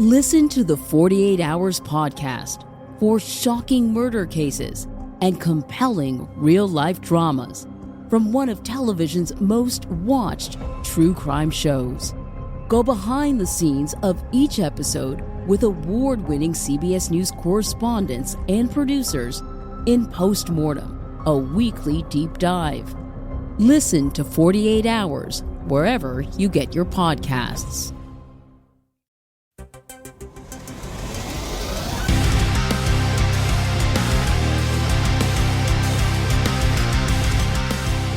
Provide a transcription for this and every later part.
Listen to the 48 Hours podcast for shocking murder cases and compelling real-life dramas from one of television's most watched true crime shows. Go behind the scenes of each episode with award-winning CBS News correspondents and producers in Postmortem, a weekly deep dive. Listen to 48 Hours wherever you get your podcasts.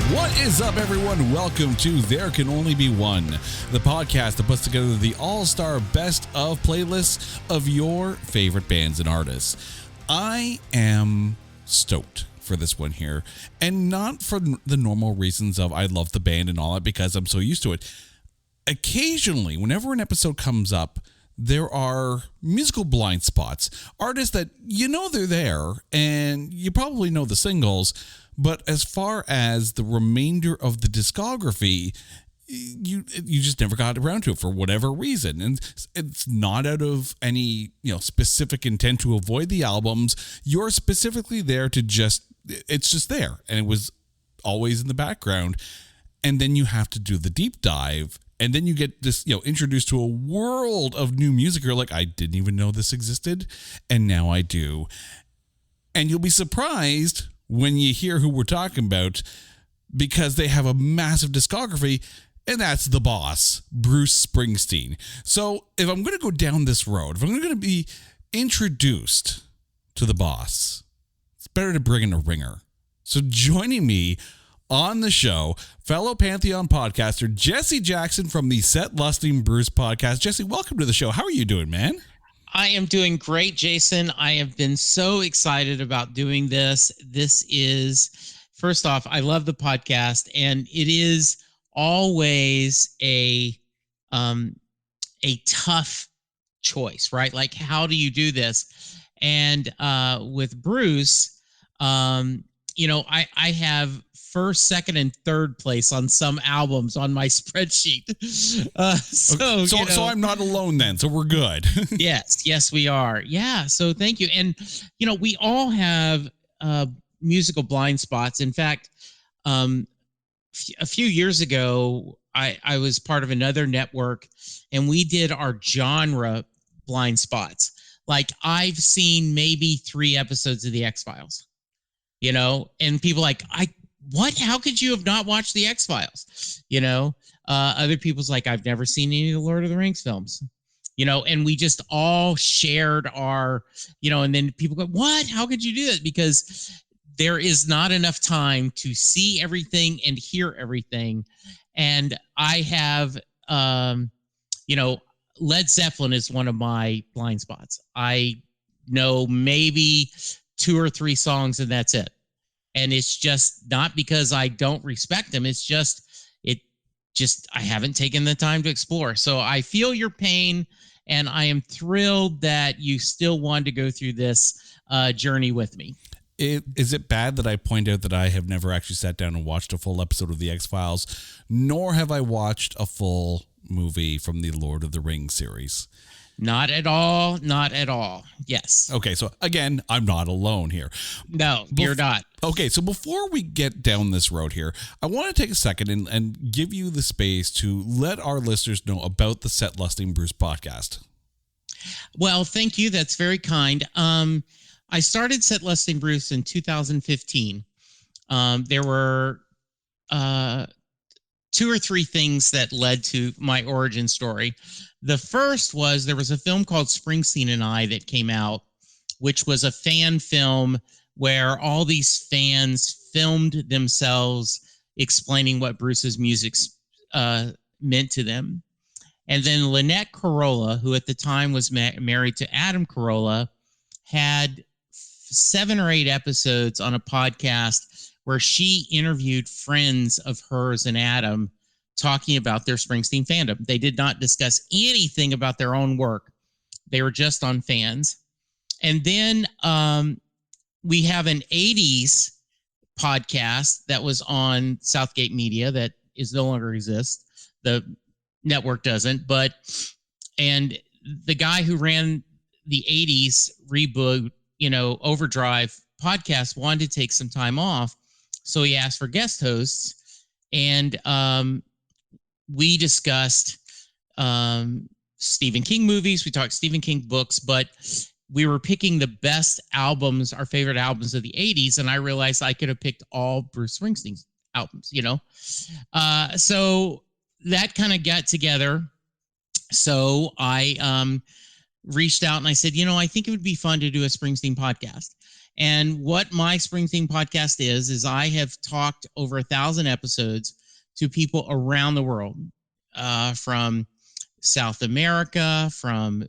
What is up, everyone? Welcome to There Can Only Be One, the podcast that puts together the all-star best of playlists of your favorite bands and artists. I am stoked for this one here, and not for the normal reasons of I love the band and all that, because I'm so used to it. Occasionally, whenever an episode comes up, there are musical blind spots, artists that you know they're there, and you probably know the singles, but as far as the remainder of the discography, you just never got around to it for whatever reason. And it's not out of any, specific intent to avoid the albums. You're specifically there to it's just there. And it was always in the background. And then you have to do the deep dive. And then you get this, introduced to a world of new music. You're like, I didn't even know this existed. And now I do. And you'll be surprised when you hear who we're talking about, because they have a massive discography, and that's the boss, Bruce Springsteen. So if I'm going to go down this road, if I'm going to be introduced to the boss, it's better to bring in a ringer. So joining me on the show, fellow Pantheon podcaster Jesse Jackson from the Set Lusting Bruce podcast. Jesse, welcome to the show. How are you doing, man? I am doing great, Jason. I have been so excited about doing this. This is, first off, I love the podcast, and it is always a tough choice, right? Like, how do you do this? And with Bruce, I have first, second, and third place on some albums on my spreadsheet. So I'm not alone then. So we're good. Yes, we are. Yeah. So thank you. And, we all have musical blind spots. In fact, a few years ago, I was part of another network, and we did our genre blind spots. Like, I've seen maybe 3 episodes of the X-Files, and people like, what? How could you have not watched the X-Files? Other people's like, I've never seen any of the Lord of the Rings films, and we just all shared our, and then people go, what? How could you do that? Because there is not enough time to see everything and hear everything. And I have, Led Zeppelin is one of my blind spots. I know maybe 2 or 3 songs, and that's it. And it's just not because I don't respect them. It's just, I haven't taken the time to explore. So I feel your pain, and I am thrilled that you still want to go through this journey with me. Is it bad that I point out that I have never actually sat down and watched a full episode of The X-Files, nor have I watched a full movie from the Lord of the Rings series? Not at all. Not at all. Yes. Okay, so again, I'm not alone here. No, you're not. Okay, so before we get down this road here, I want to take a second and give you the space to let our listeners know about the Set Lusting Bruce podcast. Well, thank you. That's very kind. I started Set Lusting Bruce in 2015. There were 2 or 3 things that led to my origin story. The first was there was a film called Springsteen and I that came out, which was a fan film where all these fans filmed themselves explaining what Bruce's music meant to them. And then Lynette Carolla, who at the time was married to Adam Carolla, had 7 or 8 episodes on a podcast where she interviewed friends of hers and Adam talking about their Springsteen fandom. They did not discuss anything about their own work. They were just on fans. And then we have an 80s podcast that was on Southgate Media that is no longer exists. The network doesn't, and the guy who ran the 80s reboot, Overdrive podcast wanted to take some time off. So he asked for guest hosts, and we discussed Stephen King movies. We talked Stephen King books, but we were picking the best albums, our favorite albums of the 80s. And I realized I could have picked all Bruce Springsteen's albums, So that kind of got together. So I reached out and I said, I think it would be fun to do a Springsteen podcast. And what my Springsteen podcast is I have talked over 1,000 episodes to people around the world, from South America, from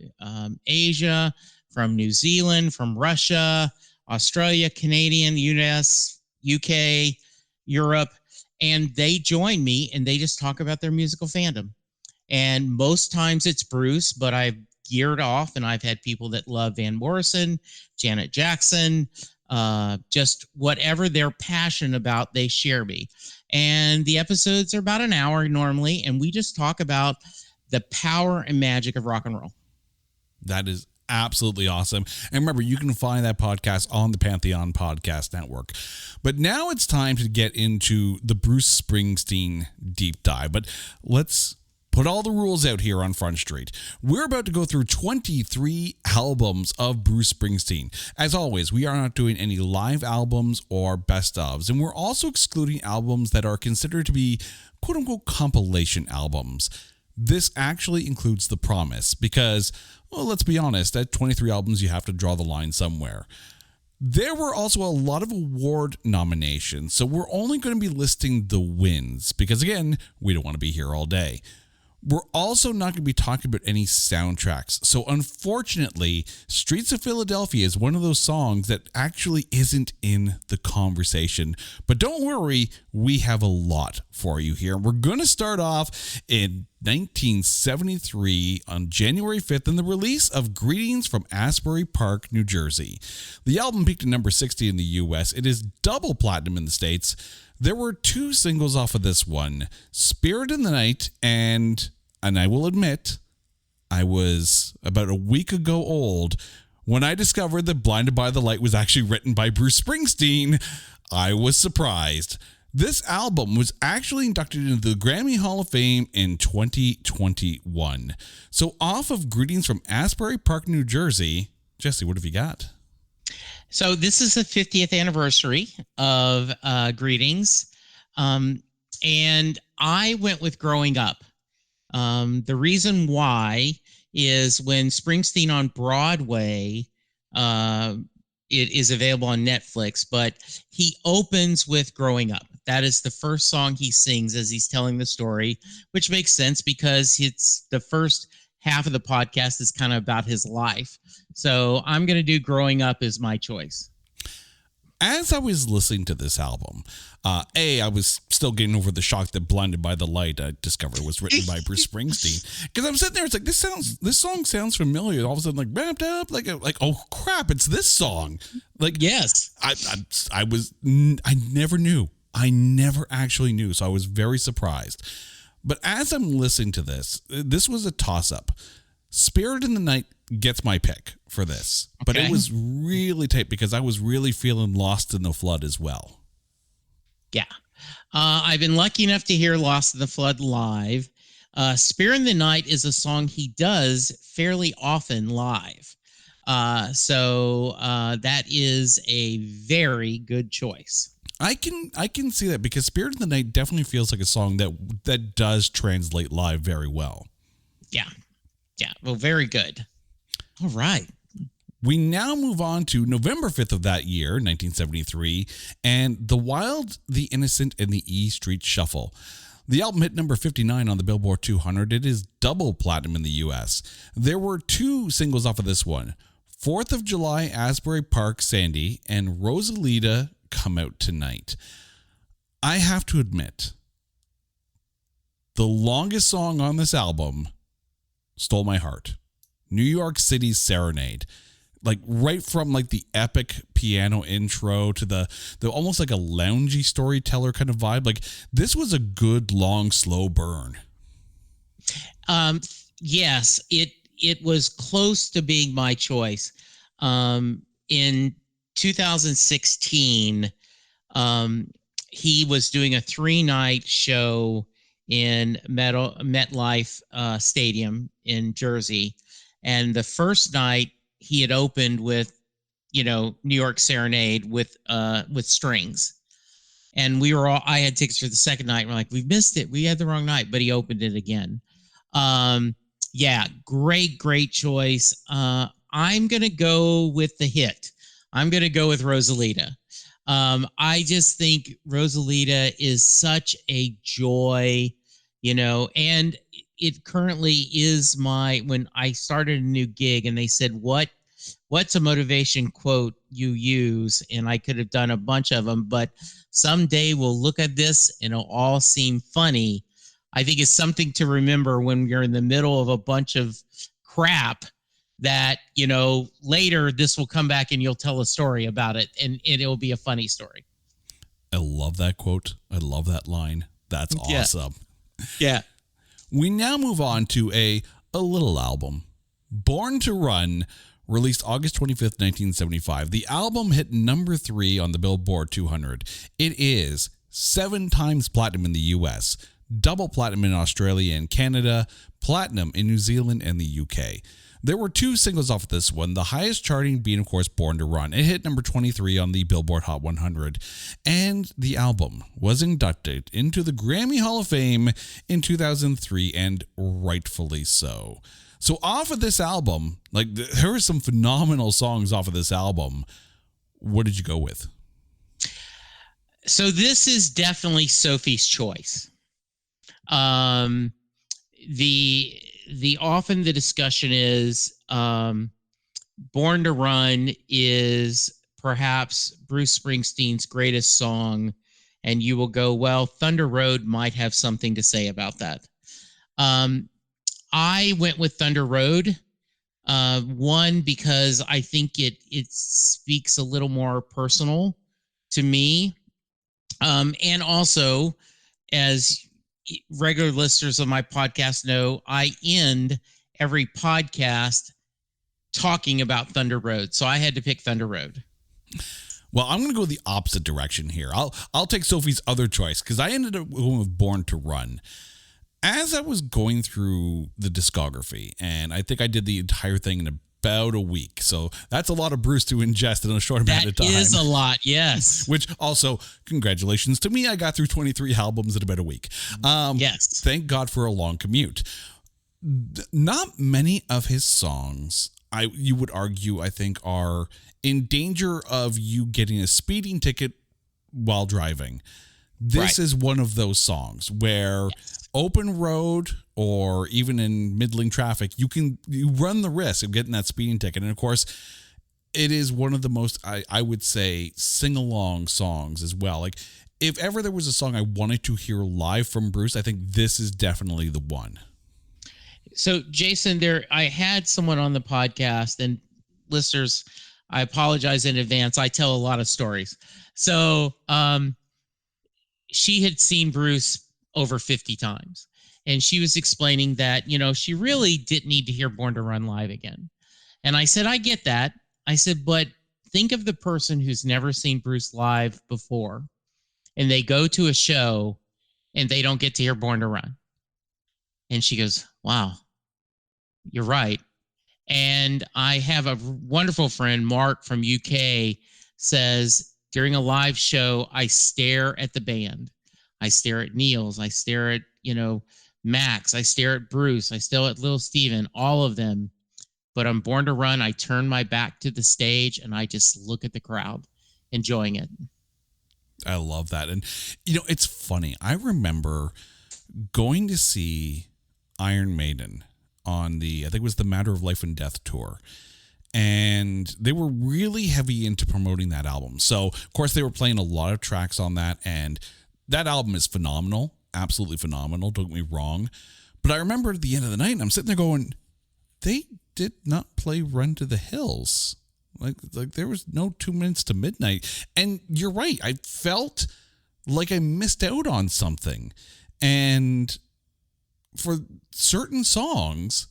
Asia, from New Zealand, from Russia, Australia, Canadian, US, UK, Europe. And they join me and they just talk about their musical fandom. And most times it's Bruce, but I've geared off and I've had people that love Van Morrison, Janet Jackson, just whatever they're passionate about, they share me. And the episodes are about an hour normally, and we just talk about the power and magic of rock and roll. That is absolutely awesome. And remember, you can find that podcast on the Pantheon Podcast Network. But now it's time to get into the Bruce Springsteen deep dive. But let's put all the rules out here on Front Street. We're about to go through 23 albums of Bruce Springsteen. As always, we are not doing any live albums or best ofs, and we're also excluding albums that are considered to be quote-unquote compilation albums. This actually includes The Promise because, well, let's be honest, at 23 albums, you have to draw the line somewhere. There were also a lot of award nominations, so we're only going to be listing the wins because, again, we don't want to be here all day. We're also not going to be talking about any soundtracks. So unfortunately, Streets of Philadelphia is one of those songs that actually isn't in the conversation. But don't worry, we have a lot for you here. We're going to start off in 1973 on January 5th in the release of Greetings from Asbury Park, New Jersey. The album peaked at number 60 in the US. It is double platinum in the States. There were 2 singles off of this one, Spirit in the Night, and I will admit, I was about a week ago old when I discovered that Blinded by the Light was actually written by Bruce Springsteen. I was surprised. This album was actually inducted into the Grammy Hall of Fame in 2021. So off of Greetings from Asbury Park, New Jersey, Jesse, what have you got? So this is the 50th anniversary of Greetings, and I went with Growing Up. The reason why is when Springsteen on Broadway, it is available on Netflix, but he opens with Growing Up. That is the first song he sings as he's telling the story, which makes sense because it's the first half of the podcast is kind of about his life. So I'm going to do Growing Up as my choice. As I was listening to this album, I was still getting over the shock that Blinded by the Light I discovered was written by Bruce Springsteen. Because I'm sitting there, it's like, this song sounds familiar. All of a sudden, like, wrapped up, like, oh crap, it's this song. Like, yes, I never knew. I never actually knew. So I was very surprised. But as I'm listening to this was a toss-up. Spirit in the Night gets my pick for this. Okay. But it was really tight because I was really feeling Lost in the Flood as well. Yeah. I've been lucky enough to hear Lost in the Flood live. Spirit in the Night is a song he does fairly often live. So that is a very good choice. I can see that because Spirit in the Night definitely feels like a song that does translate live very well. Yeah. Yeah. Well, very good. All right. We now move on to November 5th of that year, 1973, and The Wild, the Innocent, and the E Street Shuffle. The album hit number 59 on the Billboard 200. It is double platinum in the US. There were 2 singles off of this one. 4th of July, Asbury Park, Sandy, and Rosalita, Come Out Tonight. I have to admit, the longest song on this album stole my heart. New York City's Serenade. Like right from like the epic piano intro to the almost like a loungy storyteller kind of vibe. Like this was a good, long, slow burn. Yes, it it was close to being my choice. In 2016, he was doing a 3-night show in MetLife Stadium in Jersey. And the first night he had opened with, New York Serenade with strings. And I had tickets for the second night. We're like, we missed it. We had the wrong night, but he opened it again. Yeah, great choice. I'm going to go with the hit. I'm going to go with Rosalita. I just think Rosalita is such a joy, and it currently is when I started a new gig and they said, what's a motivation quote you use? And I could have done a bunch of them, but someday we'll look at this and it'll all seem funny. I think it's something to remember when you're in the middle of a bunch of crap that, later this will come back and you'll tell a story about it and it'll be a funny story. I love that quote. I love that line. That's awesome. Yeah. We now move on to a little album, Born to Run, released August 25th, 1975. The album hit number 3 on the Billboard 200. It is 7 times platinum in the US, double platinum in Australia and Canada, platinum in New Zealand and the UK. There were 2 singles off of this one, the highest charting being, of course, Born to Run. It hit number 23 on the Billboard Hot 100, and the album was inducted into the Grammy Hall of Fame in 2003, and rightfully so. So off of this album, there are some phenomenal songs off of this album. What did you go with? So this is definitely Sophie's choice. Often the discussion is Born to Run is perhaps Bruce Springsteen's greatest song, and you will go, well, Thunder Road might have something to say about that. I went with Thunder Road. One, because I think it speaks a little more personal to me. And also, as regular listeners of my podcast know, I end every podcast talking about Thunder Road. So I had to pick Thunder Road. Well, I'm going to go the opposite direction here. I'll take Sophie's other choice because I ended up going with Born to Run. As I was going through the discography, and I think I did the entire thing in about a week. So that's a lot of Bruce to ingest in a short amount of time. That is a lot, yes. Which also, congratulations to me. I got through 23 albums in about a week. Yes. Thank God for a long commute. Not many of his songs, you would argue, I think, are in danger of you getting a speeding ticket while driving. This is one of those songs where open road or even in middling traffic, you run the risk of getting that speeding ticket. And of course, it is one of the most, I would say, sing-along songs as well. Like, if ever there was a song I wanted to hear live from Bruce, I think this is definitely the one. So, Jason, I had someone on the podcast, and listeners, I apologize in advance. I tell a lot of stories. So, she had seen Bruce over 50 times. And she was explaining that, she really didn't need to hear Born to Run live again. And I said, I get that. I said, but think of the person who's never seen Bruce live before, and they go to a show and they don't get to hear Born to Run. And she goes, wow, you're right. And I have a wonderful friend, Mark from UK, says, during a live show, I stare at the band. I stare at Niels. I stare at, Max. I stare at Bruce. I stare at Little Steven, all of them. But on Born to Run, I turn my back to the stage and I just look at the crowd, enjoying it. I love that. And, it's funny. I remember going to see Iron Maiden on I think it was the Matter of Life and Death tour. And they were really heavy into promoting that album. So, of course, they were playing a lot of tracks on that. And that album is phenomenal. Absolutely phenomenal. Don't get me wrong. But I remember at the end of the night, and I'm sitting there going, they did not play Run to the Hills. Like there was no 2 minutes to midnight. And you're right. I felt like I missed out on something. And for certain songs,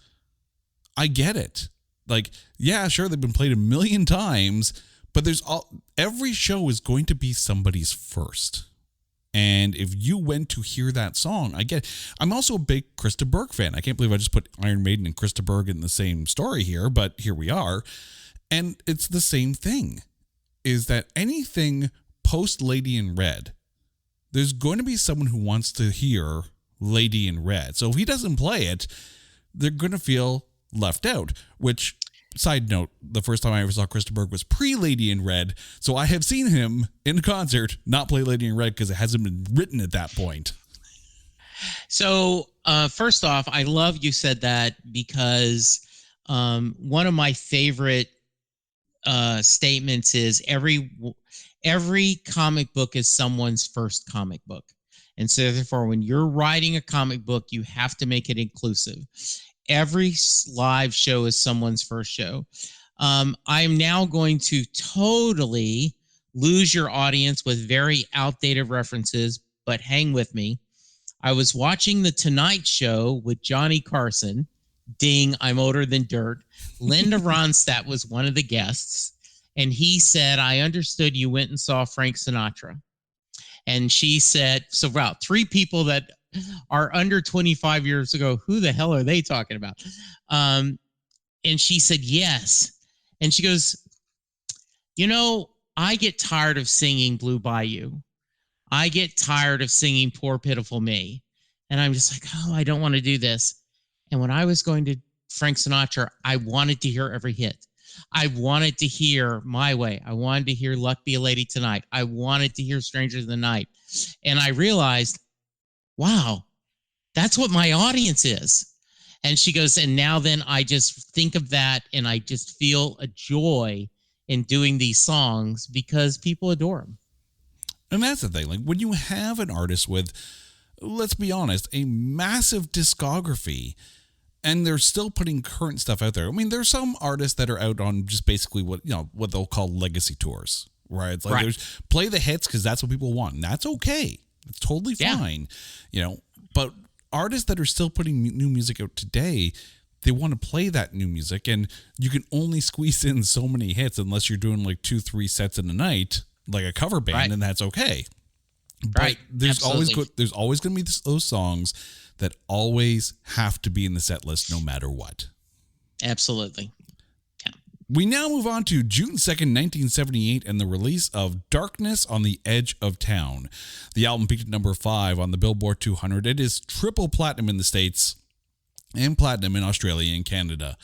I get it. Like, yeah, sure, they've been played a million times, but every show is going to be somebody's first. And if you went to hear that song, I get it. I'm also a big Krista Berg fan. I can't believe I just put Iron Maiden and Krista Berg in the same story here, but here we are. And it's the same thing, is that anything post Lady in Red, there's going to be someone who wants to hear Lady in Red. So if he doesn't play it, they're going to feel left out, which, side note, the first time I ever saw Krista Berg was pre-Lady in Red, so I have seen him in concert not play Lady in Red because it hasn't been written at that point. So, first off, I love you said that because one of my favorite statements is every comic book is someone's first comic book. And so therefore, when you're writing a comic book, you have to make it inclusive. Every live show is someone's first show. I'm now going to totally lose your audience with very outdated references, but hang with me. I was watching The Tonight Show with Johnny Carson. Ding, I'm older than dirt. Linda Ronstadt was one of the guests, and he said, I understood you went and saw Frank Sinatra. And she said, so about 3 people that are under 25 years ago, who the hell are they talking about? And she said, yes. And she goes, I get tired of singing Blue Bayou. I get tired of singing Poor Pitiful Me. And I'm just like, I don't want to do this. And when I was going to Frank Sinatra, I wanted to hear every hit. I wanted to hear My Way. I wanted to hear Luck Be a Lady Tonight. I wanted to hear Stranger Than the Night. And I realized, wow, that's what my audience is. And she goes, and now then I just think of that and I just feel a joy in doing these songs because people adore them. And that's the thing. Like, when you have an artist with, let's be honest, a massive discography, and they're still putting current stuff out there. I mean, there's some artists that are out on just basically what they'll call legacy tours, right? It's like there's play the hits because that's what people want. And that's okay. It's totally fine, But artists that are still putting new music out today, they want to play that new music, and you can only squeeze in so many hits unless you're doing like 2-3 sets in a night, like a cover band, and that's okay. But there's always going to be those songs that always have to be in the set list no matter what. Absolutely. Yeah. We now move on to June 2nd, 1978, and the release of Darkness on the Edge of Town. The album peaked at number 5 on the Billboard 200. It is triple platinum in the States and platinum in Australia and Canada.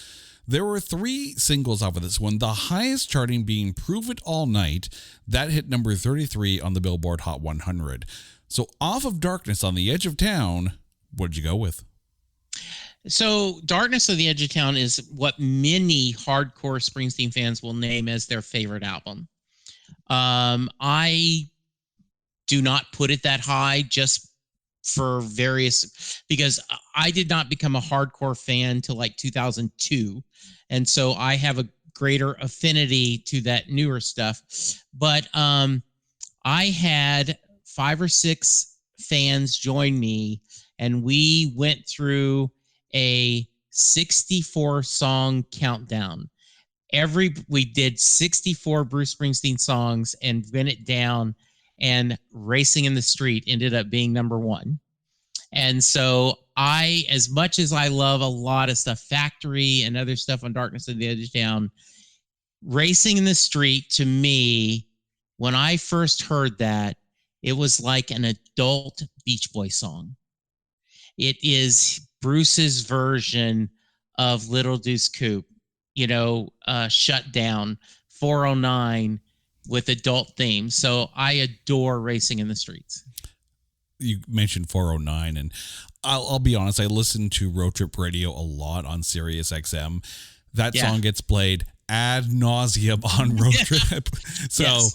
There were 3 singles off of this one, the highest charting being Prove It All Night. That hit number 33 on the Billboard Hot 100. So off of Darkness on the Edge of Town, what did you go with? So Darkness on the Edge of Town is what many hardcore Springsteen fans will name as their favorite album. I do not put it that high just for because I did not become a hardcore fan till like 2002. And so I have a greater affinity to that newer stuff. But I had 5 or 6 fans join me, and we went through a 64 song countdown. We did 64 Bruce Springsteen songs and went it down, and Racing in the Street ended up being number 1. And so as much as I love a lot of stuff, Factory and other stuff on Darkness at the Edge of Town, Racing in the Street, to me, when I first heard that, it was like an adult Beach Boy song. It is Bruce's version of Little Deuce Coupe, Shut Down, 409 with adult themes. So I adore Racing in the Streets. You mentioned 409, and I'll be honest, I listen to Road Trip Radio a lot on Sirius XM. That song gets played ad nauseum on Road Trip. So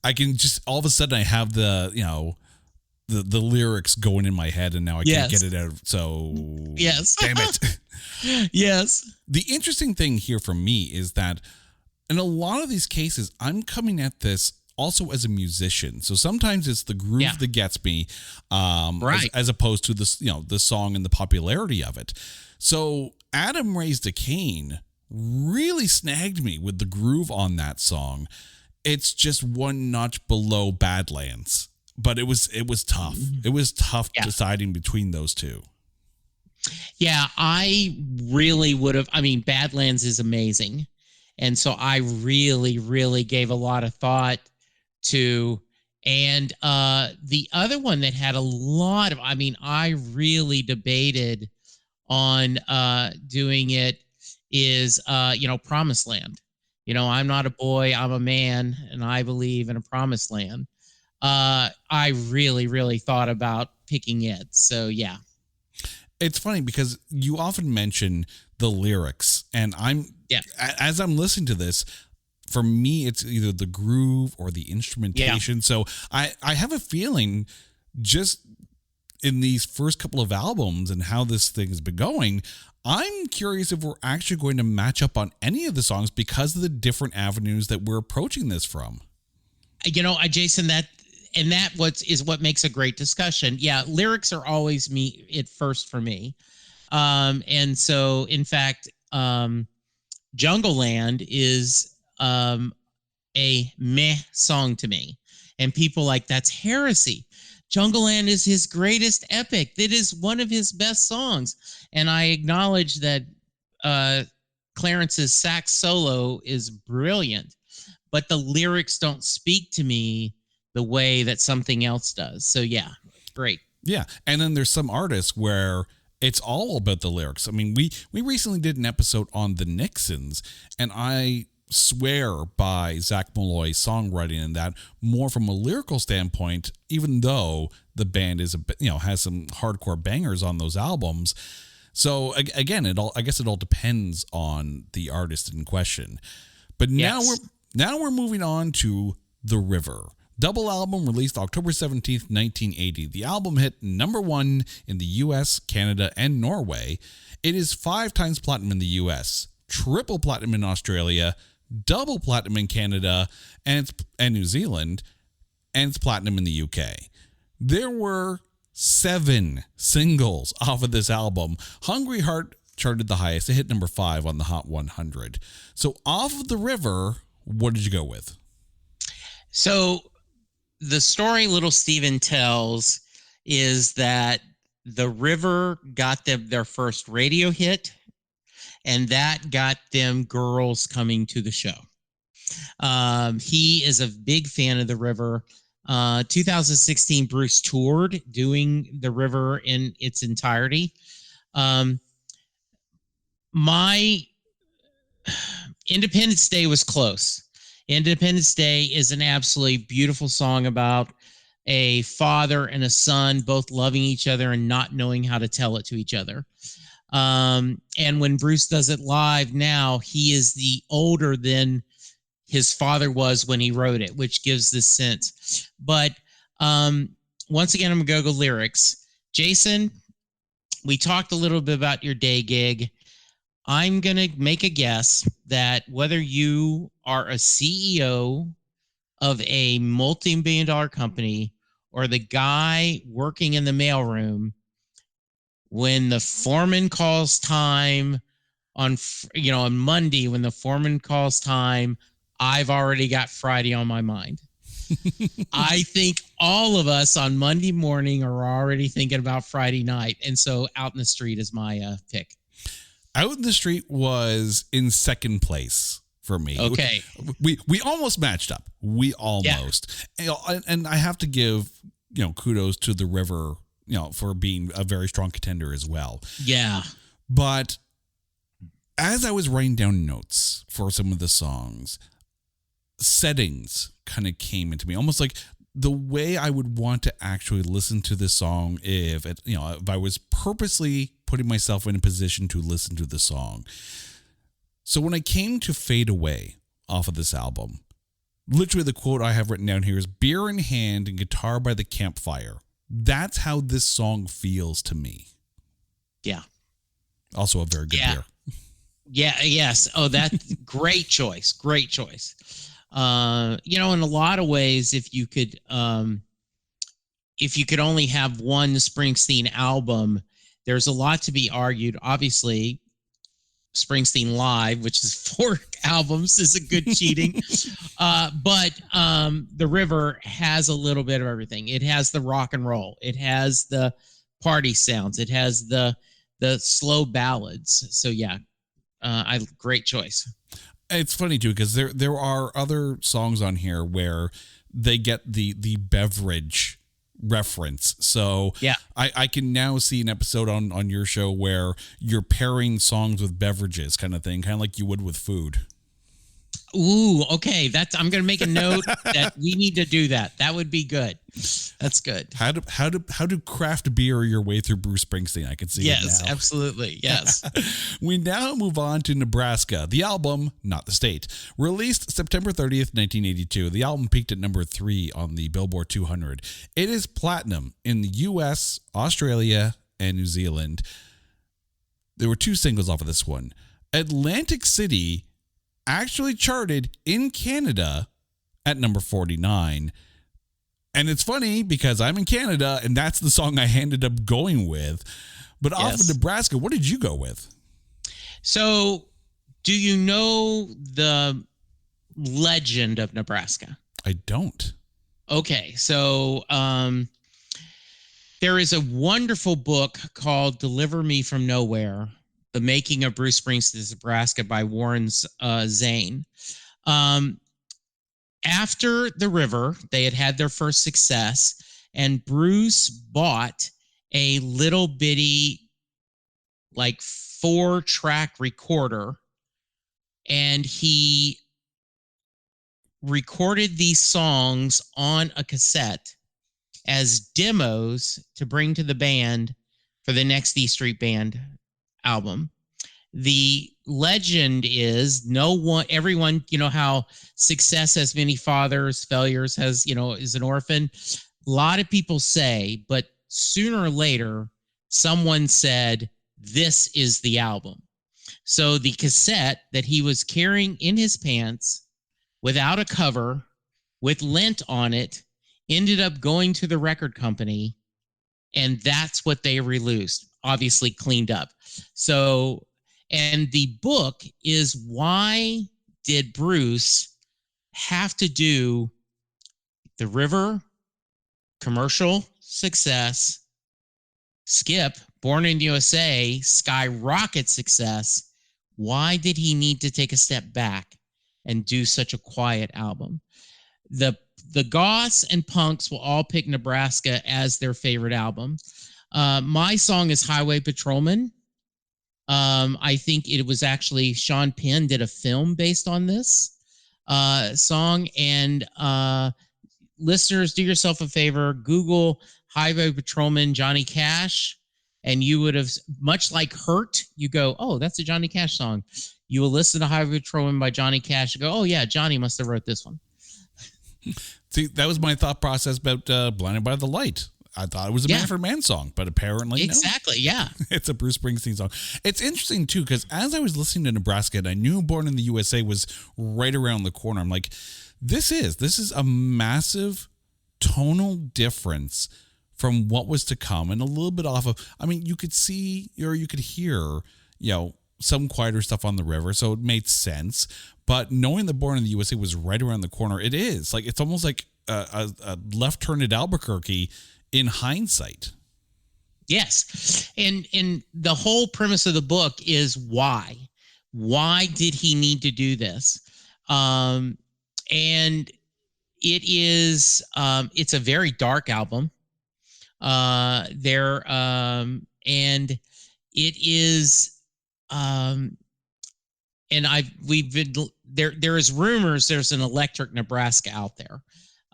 I can just, all of a sudden I have the lyrics going in my head, and now I can't get it out. So damn it. Yes. The interesting thing here for me is that in a lot of these cases, I'm coming at this also as a musician. So sometimes it's the groove that gets me, as opposed to this, the song and the popularity of it. So Adam Raised a Cain really snagged me with the groove on that song. It's just one notch below Badlands, but it was tough. It was tough deciding between those two. Yeah, I really would have. I mean, Badlands is amazing. And so I really, really gave a lot of thought to. And the other one that had a lot of, I mean, I really debated on doing it is, Promised Land. I'm not a boy, I'm a man, and I believe in a promised land. I really, really thought about picking it. So, yeah. It's funny because you often mention the lyrics, and as I'm listening to this, for me, it's either the groove or the instrumentation. Yeah. So I have a feeling just in these first couple of albums and how this thing has been going, I'm curious if we're actually going to match up on any of the songs because of the different avenues that we're approaching this from. Jason, that what makes a great discussion. Yeah, lyrics are always at first for me. And so, in fact, Jungle Land is a meh song to me. And people like, that's heresy. Jungle Land is his greatest epic. That is one of his best songs. And I acknowledge that Clarence's sax solo is brilliant, but the lyrics don't speak to me the way that something else does. So yeah, great. Yeah. And then there's some artists where it's all about the lyrics. I mean, we recently did an episode on the Nixons, and I swear by Zach Malloy's songwriting and that more from a lyrical standpoint, even though the band is has some hardcore bangers on those albums. So again, I guess it all depends on the artist in question. But now we're moving on to The River. Double album released October 17th, 1980. The album hit #1 in the US, Canada, and Norway. It is 5 times platinum in the US, triple platinum in Australia, double platinum in Canada and New Zealand, and it's platinum in the UK. There were 7 singles off of this album. Hungry Heart charted the highest. It hit #5 on the Hot 100. So off of The River, what did you go with? So the story Little Steven tells is that The River got them their first radio hit, and that got them girls coming to the show. He is a big fan of The River. 2016, Bruce toured doing The River in its entirety. My Independence Day was close. Independence Day is an absolutely beautiful song about a father and a son both loving each other and not knowing how to tell it to each other. And when Bruce does it live now, he is the older than his father was when he wrote it, which gives this sense. But once again, I'm going to go lyrics. Jason, we talked a little bit about your day gig. I'm going to make a guess that whether you are a CEO of a multi-billion-dollar company or the guy working in the mailroom, when the foreman calls time on Monday, when the foreman calls time, I've already got Friday on my mind. I think all of us on Monday morning are already thinking about Friday night. And so Out in the Street is my pick. Out in the Street was in second place for me. Okay. We almost matched up. We almost. Yeah. And I have to give, kudos to The River, for being a very strong contender as well. Yeah. But as I was writing down notes for some of the songs, settings kind of came into me, almost like the way I would want to actually listen to this song if I was purposely putting myself in a position to listen to the song. So when I came to Fade Away off of this album, literally the quote I have written down here is beer in hand and guitar by the campfire. That's how this song feels to me. Yeah. Also a very good beer. Yeah. Yes. Oh, that's great choice. Great choice. In a lot of ways, if you could only have one Springsteen album, there's a lot to be argued. Obviously, Springsteen Live, which is 4 albums, is a good cheating. But The River has a little bit of everything. It has the rock and roll. It has the party sounds. It has the slow ballads. So yeah, great choice. It's funny too, because there are other songs on here where they get the beverage reference. So yeah, I can now see an episode on your show where you're pairing songs with beverages, kind of thing, kind of like you would with food. Ooh, okay. I'm going to make a note that we need to do that. That would be good. That's good. How do craft beer your way through Bruce Springsteen? I can see it now. Yes, absolutely. Yes. We now move on to Nebraska, the album, not the state. Released September 30th, 1982. The album peaked at number 3 on the Billboard 200. It is platinum in the US, Australia, and New Zealand. There were 2 singles off of this one. Atlantic City actually charted in Canada at number 49. And it's funny because I'm in Canada and that's the song I ended up going with. But off of Nebraska, what did you go with? So, do you know the legend of Nebraska? I don't. Okay, so there is a wonderful book called Deliver Me from Nowhere, The Making of Bruce Springsteen's Nebraska by Warren Zane. After The River, they had their first success, and Bruce bought a little bitty, like 4-track recorder, and he recorded these songs on a cassette as demos to bring to the band for the next E Street Band album. The legend is everyone, how success has many fathers, failures is an orphan. A lot of people say, but sooner or later, someone said, this is the album. So the cassette that he was carrying in his pants without a cover with lint on it ended up going to the record company, and that's what they released, obviously cleaned up. So, and the book is why did Bruce have to do The River, commercial success, Skip, Born in the USA, skyrocket success. Why did he need to take a step back and do such a quiet album? The goths and punks will all pick Nebraska as their favorite album. My song is Highway Patrolman. I think it was actually Sean Penn did a film based on this song. And listeners, do yourself a favor, Google Highway Patrolman Johnny Cash, and you would have, much like Hurt, you go, oh, that's a Johnny Cash song. You will listen to Highway Patrolman by Johnny Cash and go, oh yeah, Johnny must have wrote this one. See, that was my thought process about Blinded by the Light. I thought it was a Manfred Mann song, but apparently exactly, no. Yeah. It's a Bruce Springsteen song. It's interesting, too, because as I was listening to Nebraska and I knew Born in the USA was right around the corner, I'm like, this is a massive tonal difference from what was to come, and a little bit off of, I mean, you could see or you could hear, some quieter stuff on The River, so it made sense. But knowing that Born in the USA was right around the corner, it's almost like a left turn at Albuquerque in hindsight. Yes. And the whole premise of the book is why. Why did he need to do this? And it is it's a very dark album. And it is and we've been there is rumors there's an Electric Nebraska out there.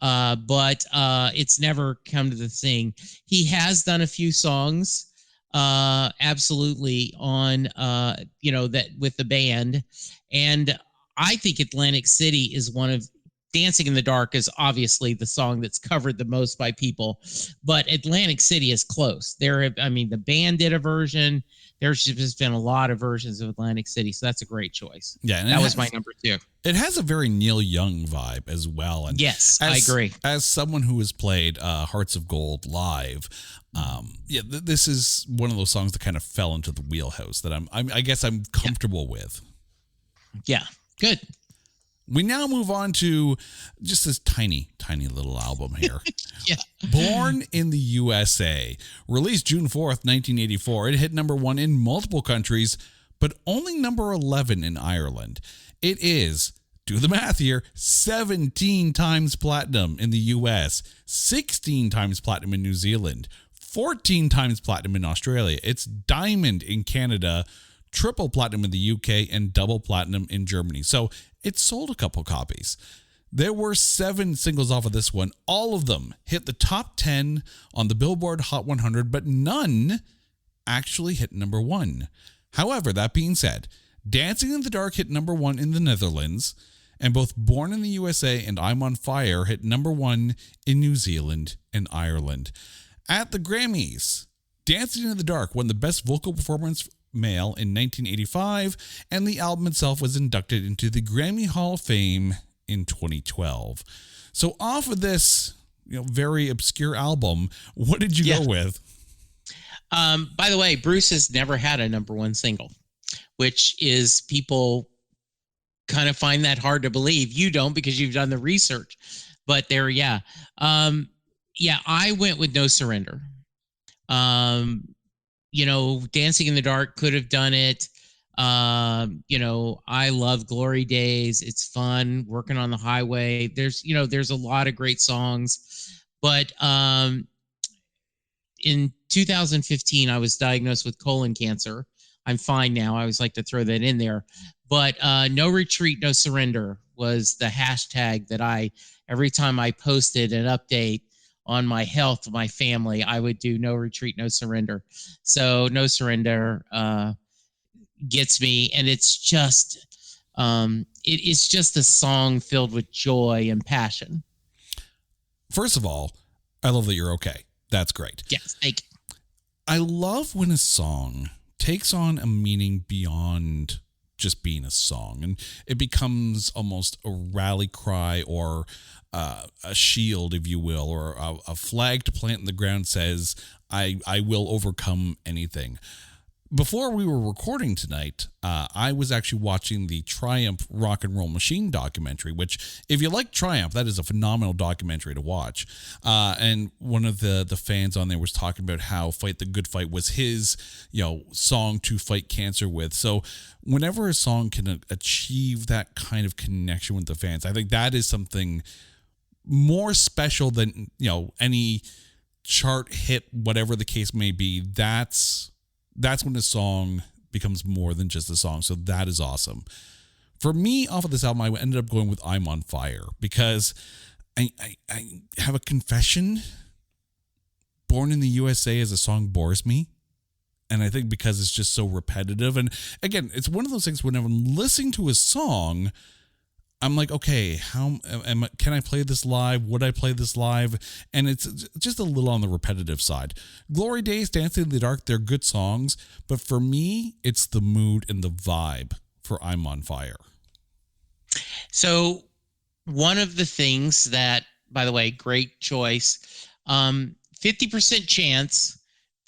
But it's never come to the thing. He has done a few songs, absolutely, on that with the band, and I think Atlantic City is one of Dancing in the Dark is obviously the song that's covered the most by people, but Atlantic City is close. The band did a version. There's just been a lot of versions of Atlantic City, so that's a great choice. Yeah, and that was my number 2. It has a very Neil Young vibe as well. And yes, I agree. As someone who has played Hearts of Gold live, this is one of those songs that kind of fell into the wheelhouse that I guess I'm comfortable with. Yeah, good. We now move on to just this tiny, tiny little album here. Yeah. Born in the USA. Released June 4th, 1984. It hit number 1 in multiple countries, but only number 11 in Ireland. It is, do the math here, 17 times platinum in the US, 16 times platinum in New Zealand, 14 times platinum in Australia. It's diamond in Canada, triple platinum in the UK, and double platinum in Germany. So it sold a couple copies. There were 7 singles off of this one. All of them hit the top 10 on the Billboard Hot 100, but none actually hit number 1. However, that being said, Dancing in the Dark hit number 1 in the Netherlands, and both Born in the USA and I'm on Fire hit number 1 in New Zealand and Ireland. At the Grammys, Dancing in the Dark won the Best Vocal Performance Male in 1985, and the album itself was inducted into the Grammy Hall of Fame in 2012. So off of this, very obscure album, what did you go with? By the way, Bruce has never had a number 1 single, which is, people kind of find that hard to believe. You don't, because you've done the research. But I went with No Surrender. Dancing in the Dark could have done it. I love Glory Days. It's fun working on the highway. There's a lot of great songs, but in 2015, I was diagnosed with colon cancer. I'm fine now. I always like to throw that in there, but No Retreat, No Surrender was the hashtag that every time I posted an update on my health, my family, I would do No Retreat, No Surrender. So No Surrender gets me, and it's just it's just a song filled with joy and passion. First of all, I love that you're okay. That's great. Yes, thank you. I love when a song takes on a meaning beyond just being a song, and it becomes almost a rally cry or a shield, if you will, or a flag to plant in the ground says, I will overcome anything. Before we were recording tonight, I was actually watching the Triumph Rock and Roll Machine documentary, which, if you like Triumph, that is a phenomenal documentary to watch. And one of the fans on there was talking about how Fight the Good Fight was his, song to fight cancer with. So whenever a song can achieve that kind of connection with the fans, I think that is something more special than, any chart hit, whatever the case may be. That's when a song becomes more than just a song. So that is awesome. For me, off of this album, I ended up going with I'm on Fire because I have a confession. Born in the USA as a song bores me. And I think because it's just so repetitive. And again, it's one of those things whenever I'm listening to a song, I'm like, okay, can I play this live? Would I play this live? And it's just a little on the repetitive side. Glory Days, Dancing in the Dark, they're good songs. But for me, it's the mood and the vibe for I'm on Fire. So one of the things that, by the way, great choice, 50% chance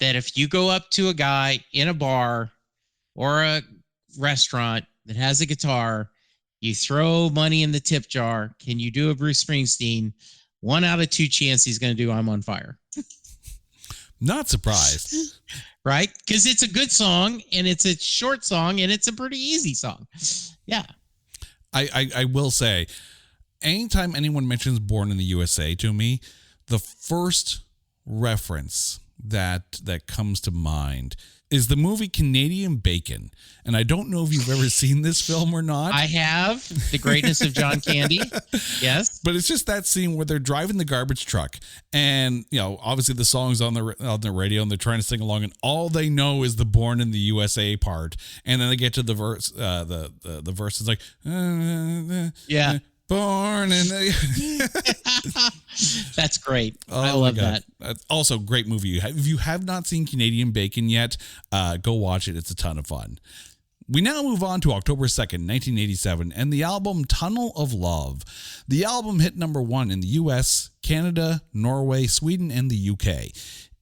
that if you go up to a guy in a bar or a restaurant that has a guitar, you throw money in the tip jar. Can you do a Bruce Springsteen? 1 out of 2 chance he's going to do I'm on Fire. Not surprised. Right? Because it's a good song, and it's a short song, and it's a pretty easy song. Yeah. I will say, anytime anyone mentions Born in the USA to me, the first reference that comes to mind is the movie Canadian Bacon. And I don't know if you've ever seen this film or not. I have. The Greatness of John Candy. Yes. But it's just that scene where they're driving the garbage truck and, obviously the song's on the radio and they're trying to sing along and all they know is the Born in the USA part. And then they get to the verse, the verse is like, yeah. Born in the... That's great. Oh, I love that. Also, great movie. If you have not seen Canadian Bacon yet, go watch it. It's a ton of fun. We now move on to October 2nd, 1987, and the album Tunnel of Love. The album hit number 1 in the US, Canada, Norway, Sweden, and the UK.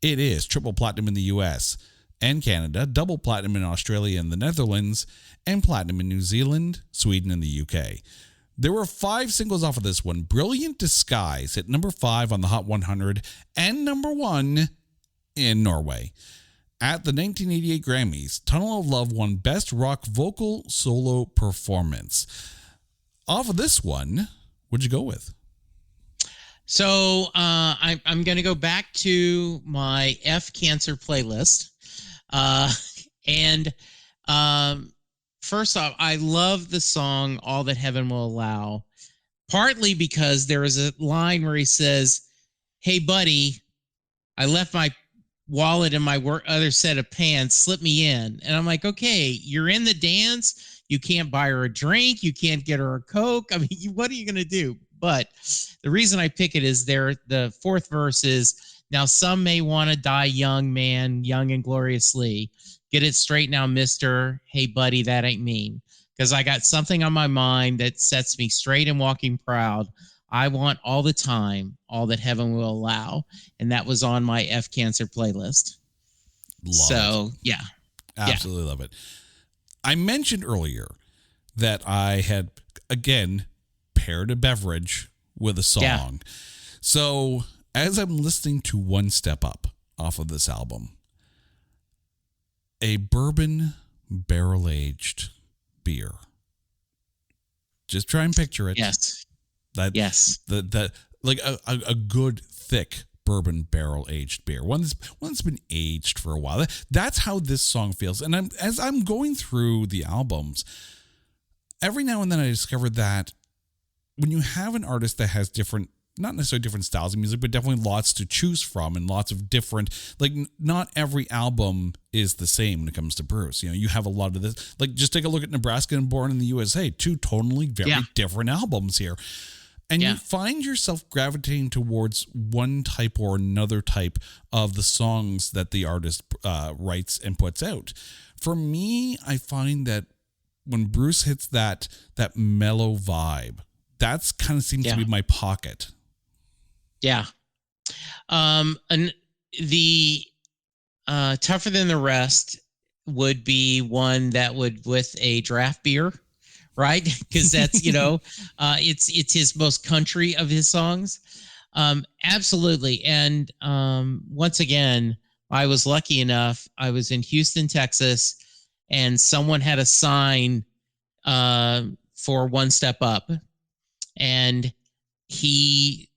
It is triple platinum in the US and Canada, double platinum in Australia and the Netherlands, and platinum in New Zealand, Sweden, and the UK. There were 5 singles off of this one. Brilliant Disguise hit number 5 on the Hot 100 and number 1 in Norway. At the 1988 Grammys, Tunnel of Love won Best Rock Vocal Solo Performance. Off of this one, what'd you go with? So I'm going to go back to my F Cancer playlist. First off, I love the song All That Heaven Will Allow, partly because there is a line where he says, "Hey, buddy, I left my wallet in my other set of pants, slip me in." And I'm like, okay, you're in the dance. You can't buy her a drink. You can't get her a Coke. I mean, what are you going to do? But the reason I pick it is the fourth verse is, "Now some may want to die young, man, young and gloriously. Get it straight now, mister. Hey, buddy, that ain't mean. Because I got something on my mind that sets me straight and walking proud. I want all the time, all that heaven will allow." And that was on my F Cancer playlist. Yeah. Absolutely love it. I mentioned earlier that I had, again, paired a beverage with a song. Yeah. So as I'm listening to One Step Up off of this album, a bourbon barrel-aged beer. Just try and picture it. Yes. Yes. Like a good thick bourbon barrel aged beer. One that's been aged for a while. That's how this song feels. And as I'm going through the albums, every now and then I discover that when you have an artist that has different, not necessarily different styles of music, but definitely lots to choose from and lots of different, like not every album is the same when it comes to Bruce. You know, you have a lot of this, like just take a look at Nebraska and Born in the USA, 2 totally very different albums here. And you find yourself gravitating towards one type or another type of the songs that the artist writes and puts out. For me, I find that when Bruce hits that mellow vibe, that's kind of seems to be my pocket. Yeah. And the Tougher Than the Rest would be one that would with a draft beer, right? Because that's, it's his most country of his songs. Absolutely. And once again, I was lucky enough. I was in Houston, Texas, and someone had a sign for One Step Up. And he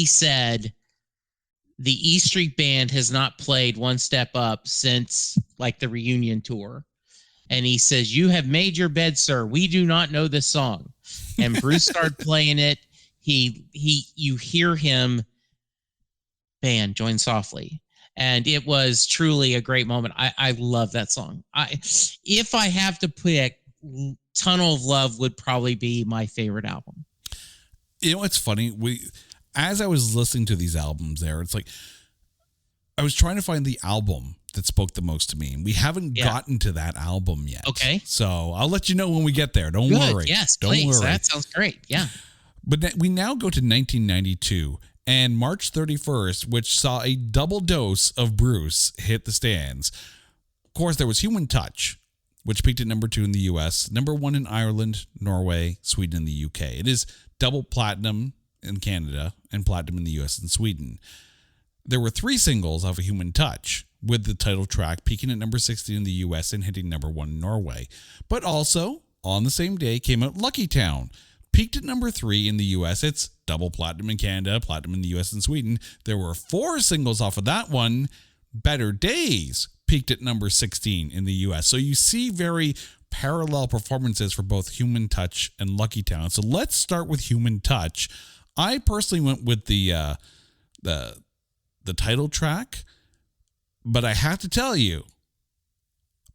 said, the E Street Band has not played One Step Up since like the reunion tour. And he says, "You have made your bed, sir. We do not know this song." And Bruce started playing it. You hear him, "Band, join softly." And it was truly a great moment. I love that song. If I have to pick, Tunnel of Love would probably be my favorite album. You know, it's funny. As I was listening to these albums there, it's like I was trying to find the album that spoke the most to me. And we haven't gotten to that album yet. Okay. So I'll let you know when we get there. Don't worry. Yes, Don't please. worry. That sounds great. Yeah. But we now go to 1992 and March 31st, which saw a double dose of Bruce hit the stands. Of course, there was Human Touch, which peaked at number 2 in the US, number 1 in Ireland, Norway, Sweden, and the UK. It is double platinum in Canada and platinum in the US and Sweden. There were 3 singles off of Human Touch, with the title track peaking at number 16 in the US and hitting number 1 in Norway. But also, on the same day, came out Lucky Town, peaked at number 3 in the US. It's double platinum in Canada, platinum in the US and Sweden. There were 4 singles off of that one. Better Days peaked at number 16 in the US. So you see very parallel performances for both Human Touch and Lucky Town. So let's start with Human Touch. I personally went with the title track, but I have to tell you,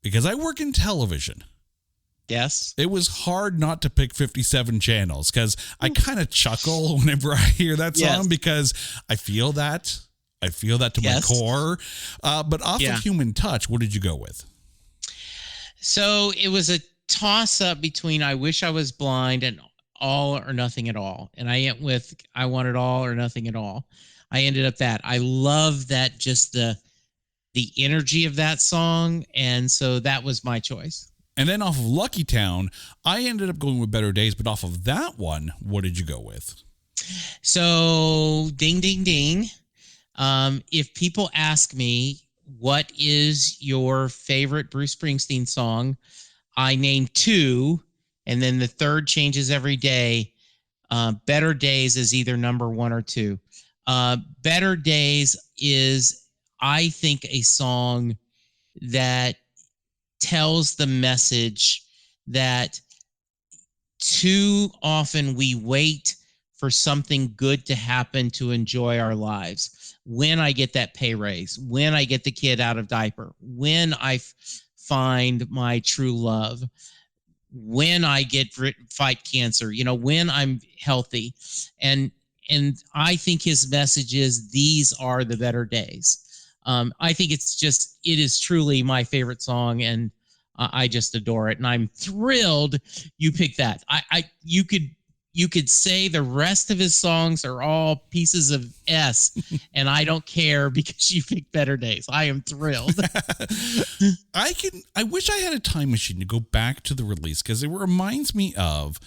because I work in television, Yes. It was hard not to pick 57 Channels because I kind of chuckle whenever I hear that song because I feel that. I feel that to my core. But off of Human Touch, what did you go with? So it was a toss-up between I Wish I Was Blind and All or Nothing at All. And I went with I Want It All or Nothing at All. I ended up that. I love that, just the energy of that song. And so that was my choice. And then off of Lucky Town, I ended up going with Better Days. But off of that one, what did you go with? So ding, ding, ding. If people ask me, what is your favorite Bruce Springsteen song? I name two, and then the third changes every day. Better Days is either number one or two. Better Days is, I think, a song that tells the message that too often we wait for something good to happen to enjoy our lives. When I get that pay raise, when I get the kid out of diaper, when I find my true love, when I fight cancer, when I'm healthy. And I think his message is, these are the better days. I think it is truly my favorite song, and I just adore it. And I'm thrilled you picked that. You could say the rest of his songs are all pieces of S, and I don't care because you picked Better Days. I am thrilled. I wish I had a time machine to go back to the release, because it reminds me of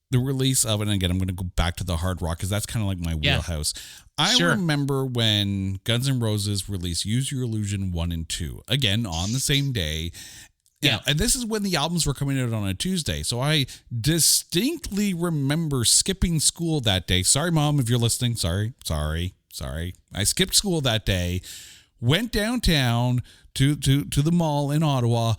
the release of, and again, I'm going to go back to the hard rock because that's kind of like my wheelhouse. I remember when Guns N' Roses released Use Your Illusion 1 and 2, again, on the same day. And this is when the albums were coming out on a Tuesday. So I distinctly remember skipping school that day. Sorry, Mom, if you're listening. Sorry. I skipped school that day, went downtown to the mall in Ottawa,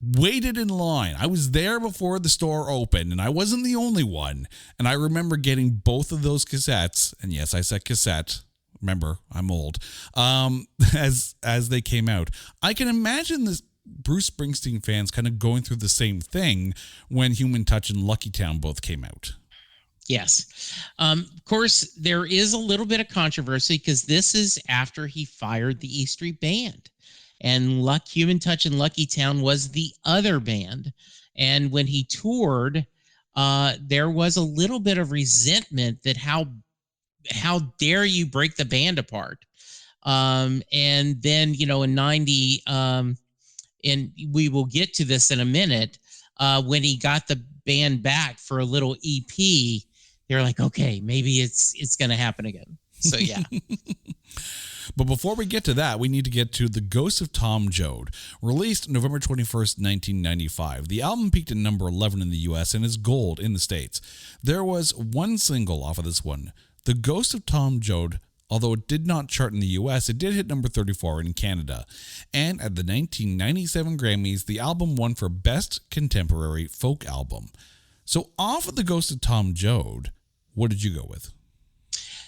waited in line. I was there before the store opened, and I wasn't the only one. And I remember getting both of those cassettes. And yes, I said cassette. Remember, I'm old. As they came out. I can imagine this Bruce Springsteen fans kind of going through the same thing when Human Touch and Lucky Town both came out. Yes. Of course, there is a little bit of controversy because this is after he fired the E Street Band. And Human Touch and Lucky Town was the other band. And when he toured, there was a little bit of resentment that how dare you break the band apart? And then, in 90... and we will get to this in a minute, when he got the band back for a little EP, they're like, okay, maybe it's going to happen again. So, yeah. But before we get to that, we need to get to The Ghost of Tom Joad, released November 21st, 1995. The album peaked at number 11 in the U.S. and is gold in the States. There was one single off of this one, The Ghost of Tom Joad. Although it did not chart in the US, it did hit number 34 in Canada. And at the 1997 Grammys, the album won for Best Contemporary Folk Album. So off of The Ghost of Tom Joad, what did you go with?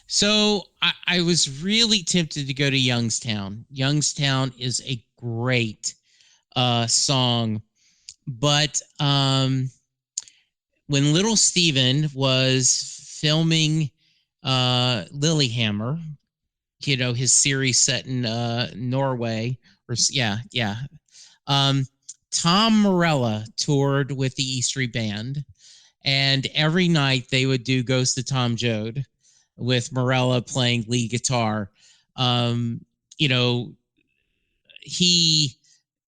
So I was really tempted to go to Youngstown. Youngstown is a great song. But when Little Steven was filming Lilyhammer, his series set in Norway, Tom Morello toured with the E Street Band, and every night they would do Ghost of Tom Joad with Morello playing lead guitar. He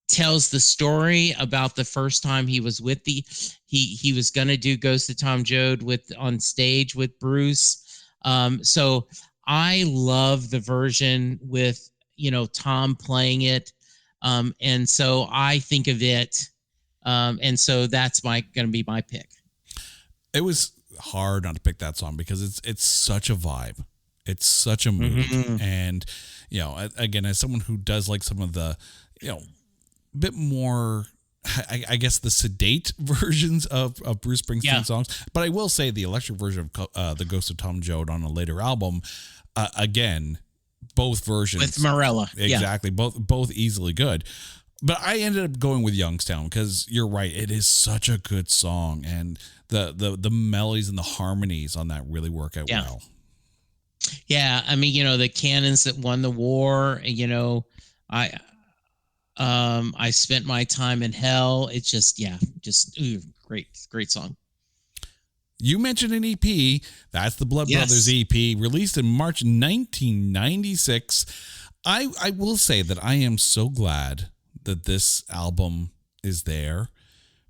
tells the story about the first time he was with he was going to do Ghost of Tom Joad on stage with Bruce. So I love the version with, Tom playing it. And so I think of it. And so that's going to be my pick. It was hard not to pick that song because it's such a vibe. It's such a mood. Mm-hmm. And, again, as someone who does like some of the, bit more, I guess, the sedate versions of Bruce Springsteen songs. But I will say the electric version of The Ghost of Tom Joad on a later album, again, both versions. With Morella. Exactly. Both easily good. But I ended up going with Youngstown because you're right. It is such a good song, and the melodies and the harmonies on that really work out well. Yeah, I mean, the cannons that won the war. I spent my time in hell. It's just great song. You mentioned an EP. That's the Blood Brothers EP, released in March 1996. I will say that I am so glad that this album is there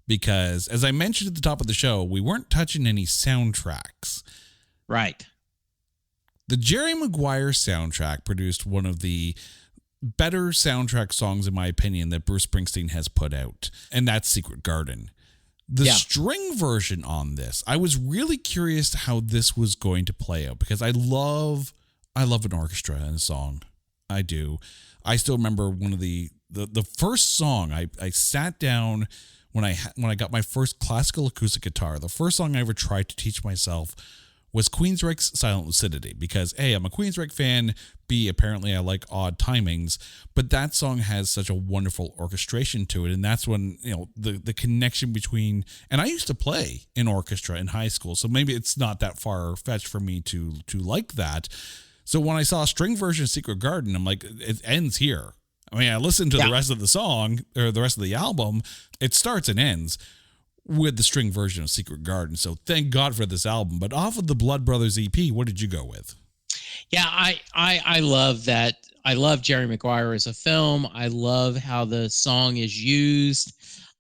because, as I mentioned at the top of the show, we weren't touching any soundtracks. Right. The Jerry Maguire soundtrack produced one of the better soundtrack songs, in my opinion, that Bruce Springsteen has put out, and that's Secret Garden. The string version on this, I was really curious how this was going to play out because I love an orchestra in a song. I do. I still remember one of the first song I sat down when I got my first classical acoustic guitar. The first song I ever tried to teach myself was Queensryche's Silent Lucidity because A, I'm a Queensryche fan, B, apparently I like odd timings, but that song has such a wonderful orchestration to it, and that's when, the connection between, and I used to play in orchestra in high school, so maybe it's not that far-fetched for me to like that. So when I saw a string version of Secret Garden, I'm like, it ends here. I mean, I listened to the rest of the song, or the rest of the album, it starts and ends with the string version of Secret Garden. So thank God for this album. But off of the Blood Brothers EP, what did you go with? Yeah, I love that. I love Jerry Maguire as a film. I love how the song is used.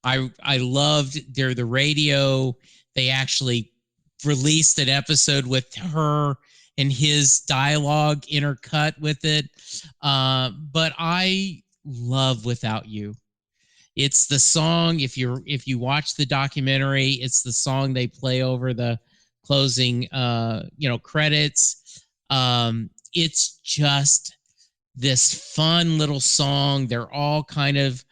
I loved the radio. They actually released an episode with her and his dialogue intercut with it. But I love Without You. It's the song, if you watch the documentary, it's the song they play over the closing credits. It's just this fun little song. They're all kind of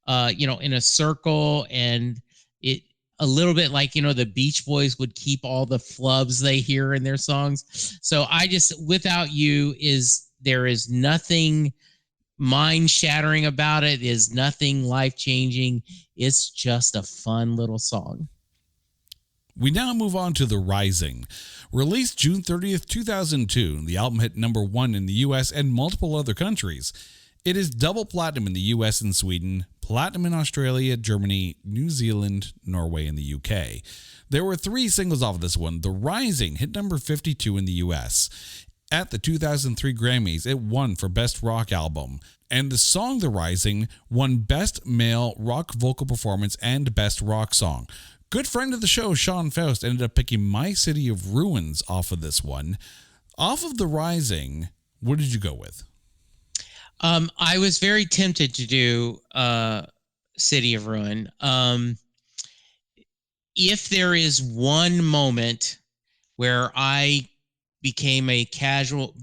in a circle, and it a little bit like the Beach Boys would keep all the flubs they hear in their songs. So Without You there is nothing mind-shattering about it, is nothing life-changing. It's just a fun little song. We now move on to The Rising. Released June 30th, 2002, the album hit number 1 in the US and multiple other countries. It is double platinum in the US and Sweden, platinum in Australia, Germany, New Zealand, Norway, and the UK. There were 3 singles off of this one. The Rising hit number 52 in the US. At the 2003 Grammys, it won for Best Rock Album, and the song The Rising won Best Male Rock Vocal Performance and Best Rock Song. Good friend of the show, Sean Faust, ended up picking My City of Ruins off of this one. Off of The Rising, what did you go with? I was very tempted to do City of Ruin. If there is one moment where I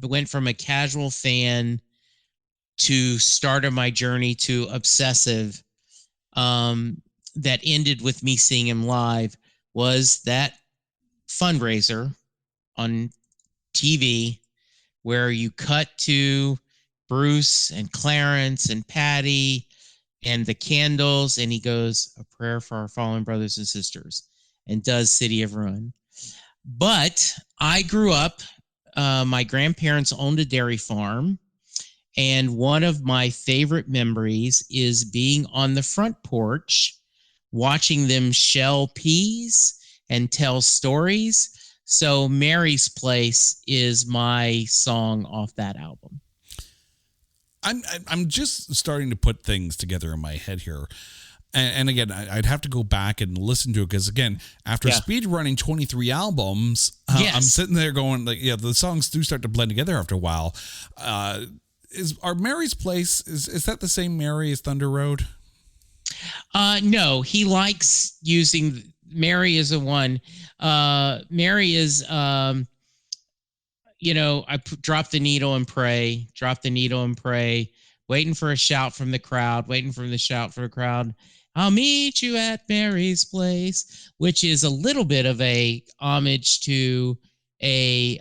went from a casual fan to started my journey to obsessive, that ended with me seeing him live, was that fundraiser on TV where you cut to Bruce and Clarence and Patty and the candles, and he goes, "A prayer for our fallen brothers and sisters," and does City of Ruin. But I grew up, my grandparents owned a dairy farm, and one of my favorite memories is being on the front porch, watching them shell peas and tell stories. So Mary's Place is my song off that album. I'm just starting to put things together in my head here. And again, I'd have to go back and listen to it because, again, after speed running 23 albums, I'm sitting there going, like, the songs do start to blend together after a while. Are Mary's Place, is that the same Mary as Thunder Road? No, he likes using Mary as a one. Mary is, drop the needle and pray, waiting for a shout from the crowd, I'll meet you at Mary's Place, which is a little bit of a homage to a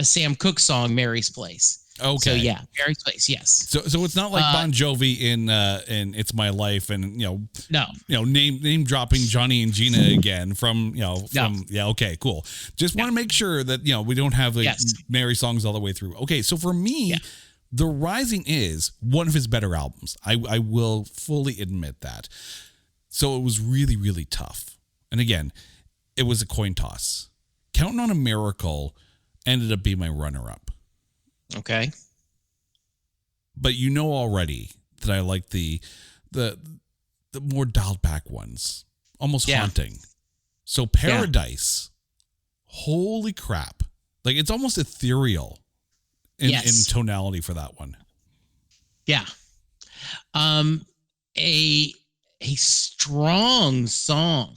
Sam Cooke song, Mary's Place. Okay. So yeah, Mary's Place. Yes. So it's not like Bon Jovi in It's My Life, and No. name dropping Johnny and Gina again from No. yeah, okay, cool. Just want to make sure that we don't have Mary songs all the way through. Okay, so for me, The Rising is one of his better albums. I will fully admit that. So it was really, really tough. And again, it was a coin toss. Counting on a Miracle ended up being my runner-up. Okay. But already that I like the more dialed back ones, almost haunting. So Paradise, holy crap! Like it's almost ethereal in tonality for that one. Yeah. A strong song.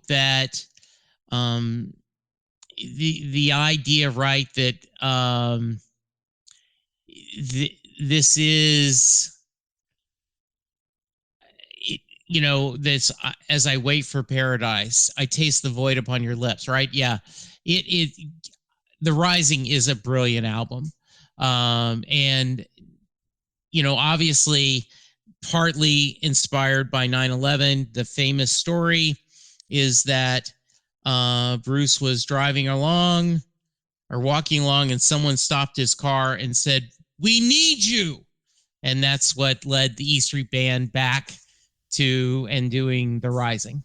That the idea, right, that this is this as I wait for paradise, I taste the void upon your lips, right? Yeah. It The Rising is a brilliant album. And obviously partly inspired by 9/11. The famous story is that Bruce was driving along or walking along, and someone stopped his car and said, "We need you." And that's what led the E Street Band back to and doing The Rising.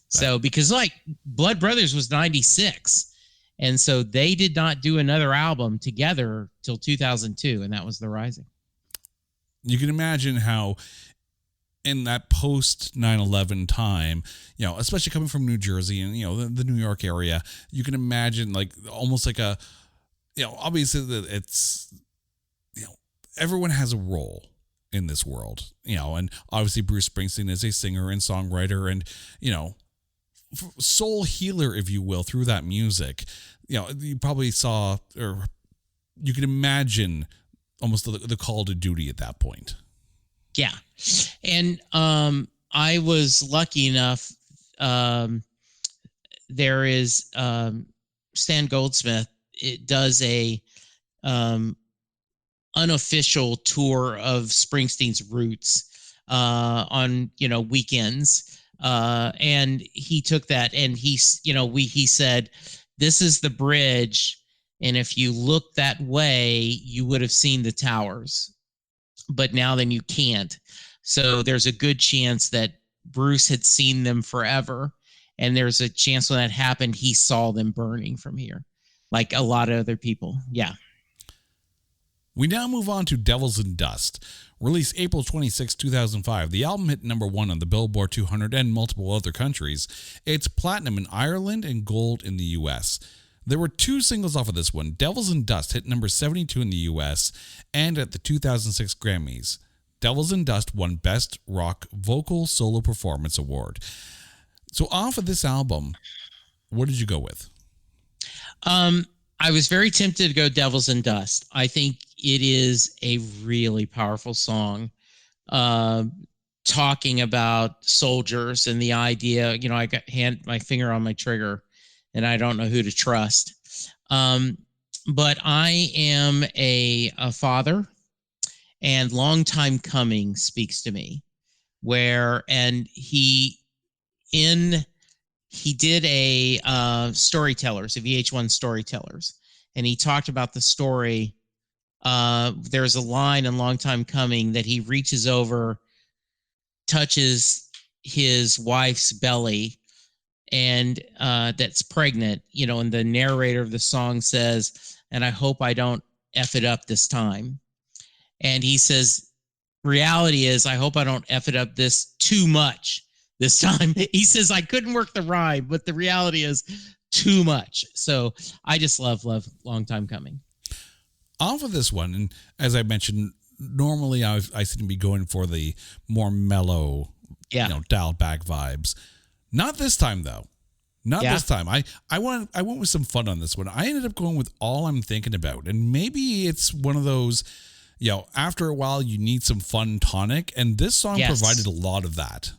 So because like Blood Brothers was 96, and so they did not do another album together till 2002, and that was The Rising. You can imagine how in that post 9/11 time, especially coming from New Jersey and, the New York area, you can imagine like almost like a, obviously that it's, everyone has a role in this world, and obviously Bruce Springsteen is a singer and songwriter and, soul healer, if you will, through that music. You probably saw, or you can imagine almost the call to duty at that point. Yeah. And I was lucky enough, there is Stan Goldsmith. It does a unofficial tour of Springsteen's roots on weekends, and he took that and he said, "This is the bridge, and if you look that way, you would have seen the towers, but now then you can't." So there's a good chance that Bruce had seen them forever, and there's a chance when that happened, he saw them burning from here, like a lot of other people. Yeah. We now move on to Devils and Dust. Released April 26, 2005, the album hit #1 on the Billboard 200 and multiple other countries. It's platinum in Ireland and gold in the US. There were 2 singles off of this one. Devils and Dust hit number 72 in the US and at the 2006 Grammys. Devils and Dust won Best Rock Vocal Solo Performance Award. So off of this album, what did you go with? I was very tempted to go Devils and Dust. I think it is a really powerful song, talking about soldiers and the idea, I got my finger on my trigger and I don't know who to trust. But I am a father, and Long Time Coming speaks to me, he did a Storytellers, a VH1 Storytellers, and he talked about the story. There's a line in Long Time Coming that he reaches over, touches his wife's belly, and that's pregnant, and the narrator of the song says, "And I hope I don't F it up this time." And he says, reality is, I hope I don't F it up too much this time. He says, I couldn't work the rhyme, but the reality is too much. So I just love Long Time Coming. Off of this one, and as I mentioned, normally I seem to be going for the more mellow, dialed back vibes. Not this time, though. Not this time. I went with some fun on this one. I ended up going with All I'm Thinking About, and maybe it's one of those, after a while you need some fun tonic, and this song provided a lot of that.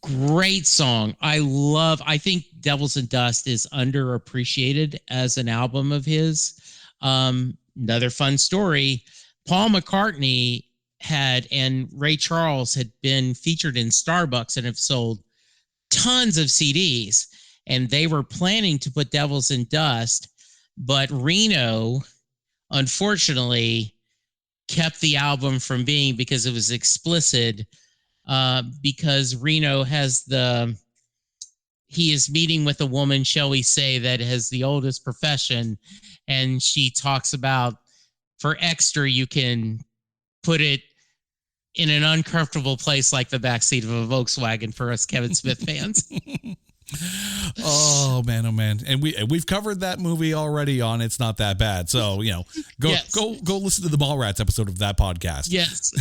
Great song. I think Devils and Dust is underappreciated as an album of his. Another fun story. Paul McCartney and Ray Charles had been featured in Starbucks and have sold tons of CDs. And they were planning to put Devils and Dust, but Reno, unfortunately, kept the album from being, because it was explicit, because Reno he is meeting with a woman, shall we say, that has the oldest profession. And she talks about, for extra, you can put it in an uncomfortable place like the backseat of a Volkswagen for us Kevin Smith fans. Oh man, and we've covered that movie already on It's Not That Bad. So go listen to the Mallrats episode of that podcast. Yes.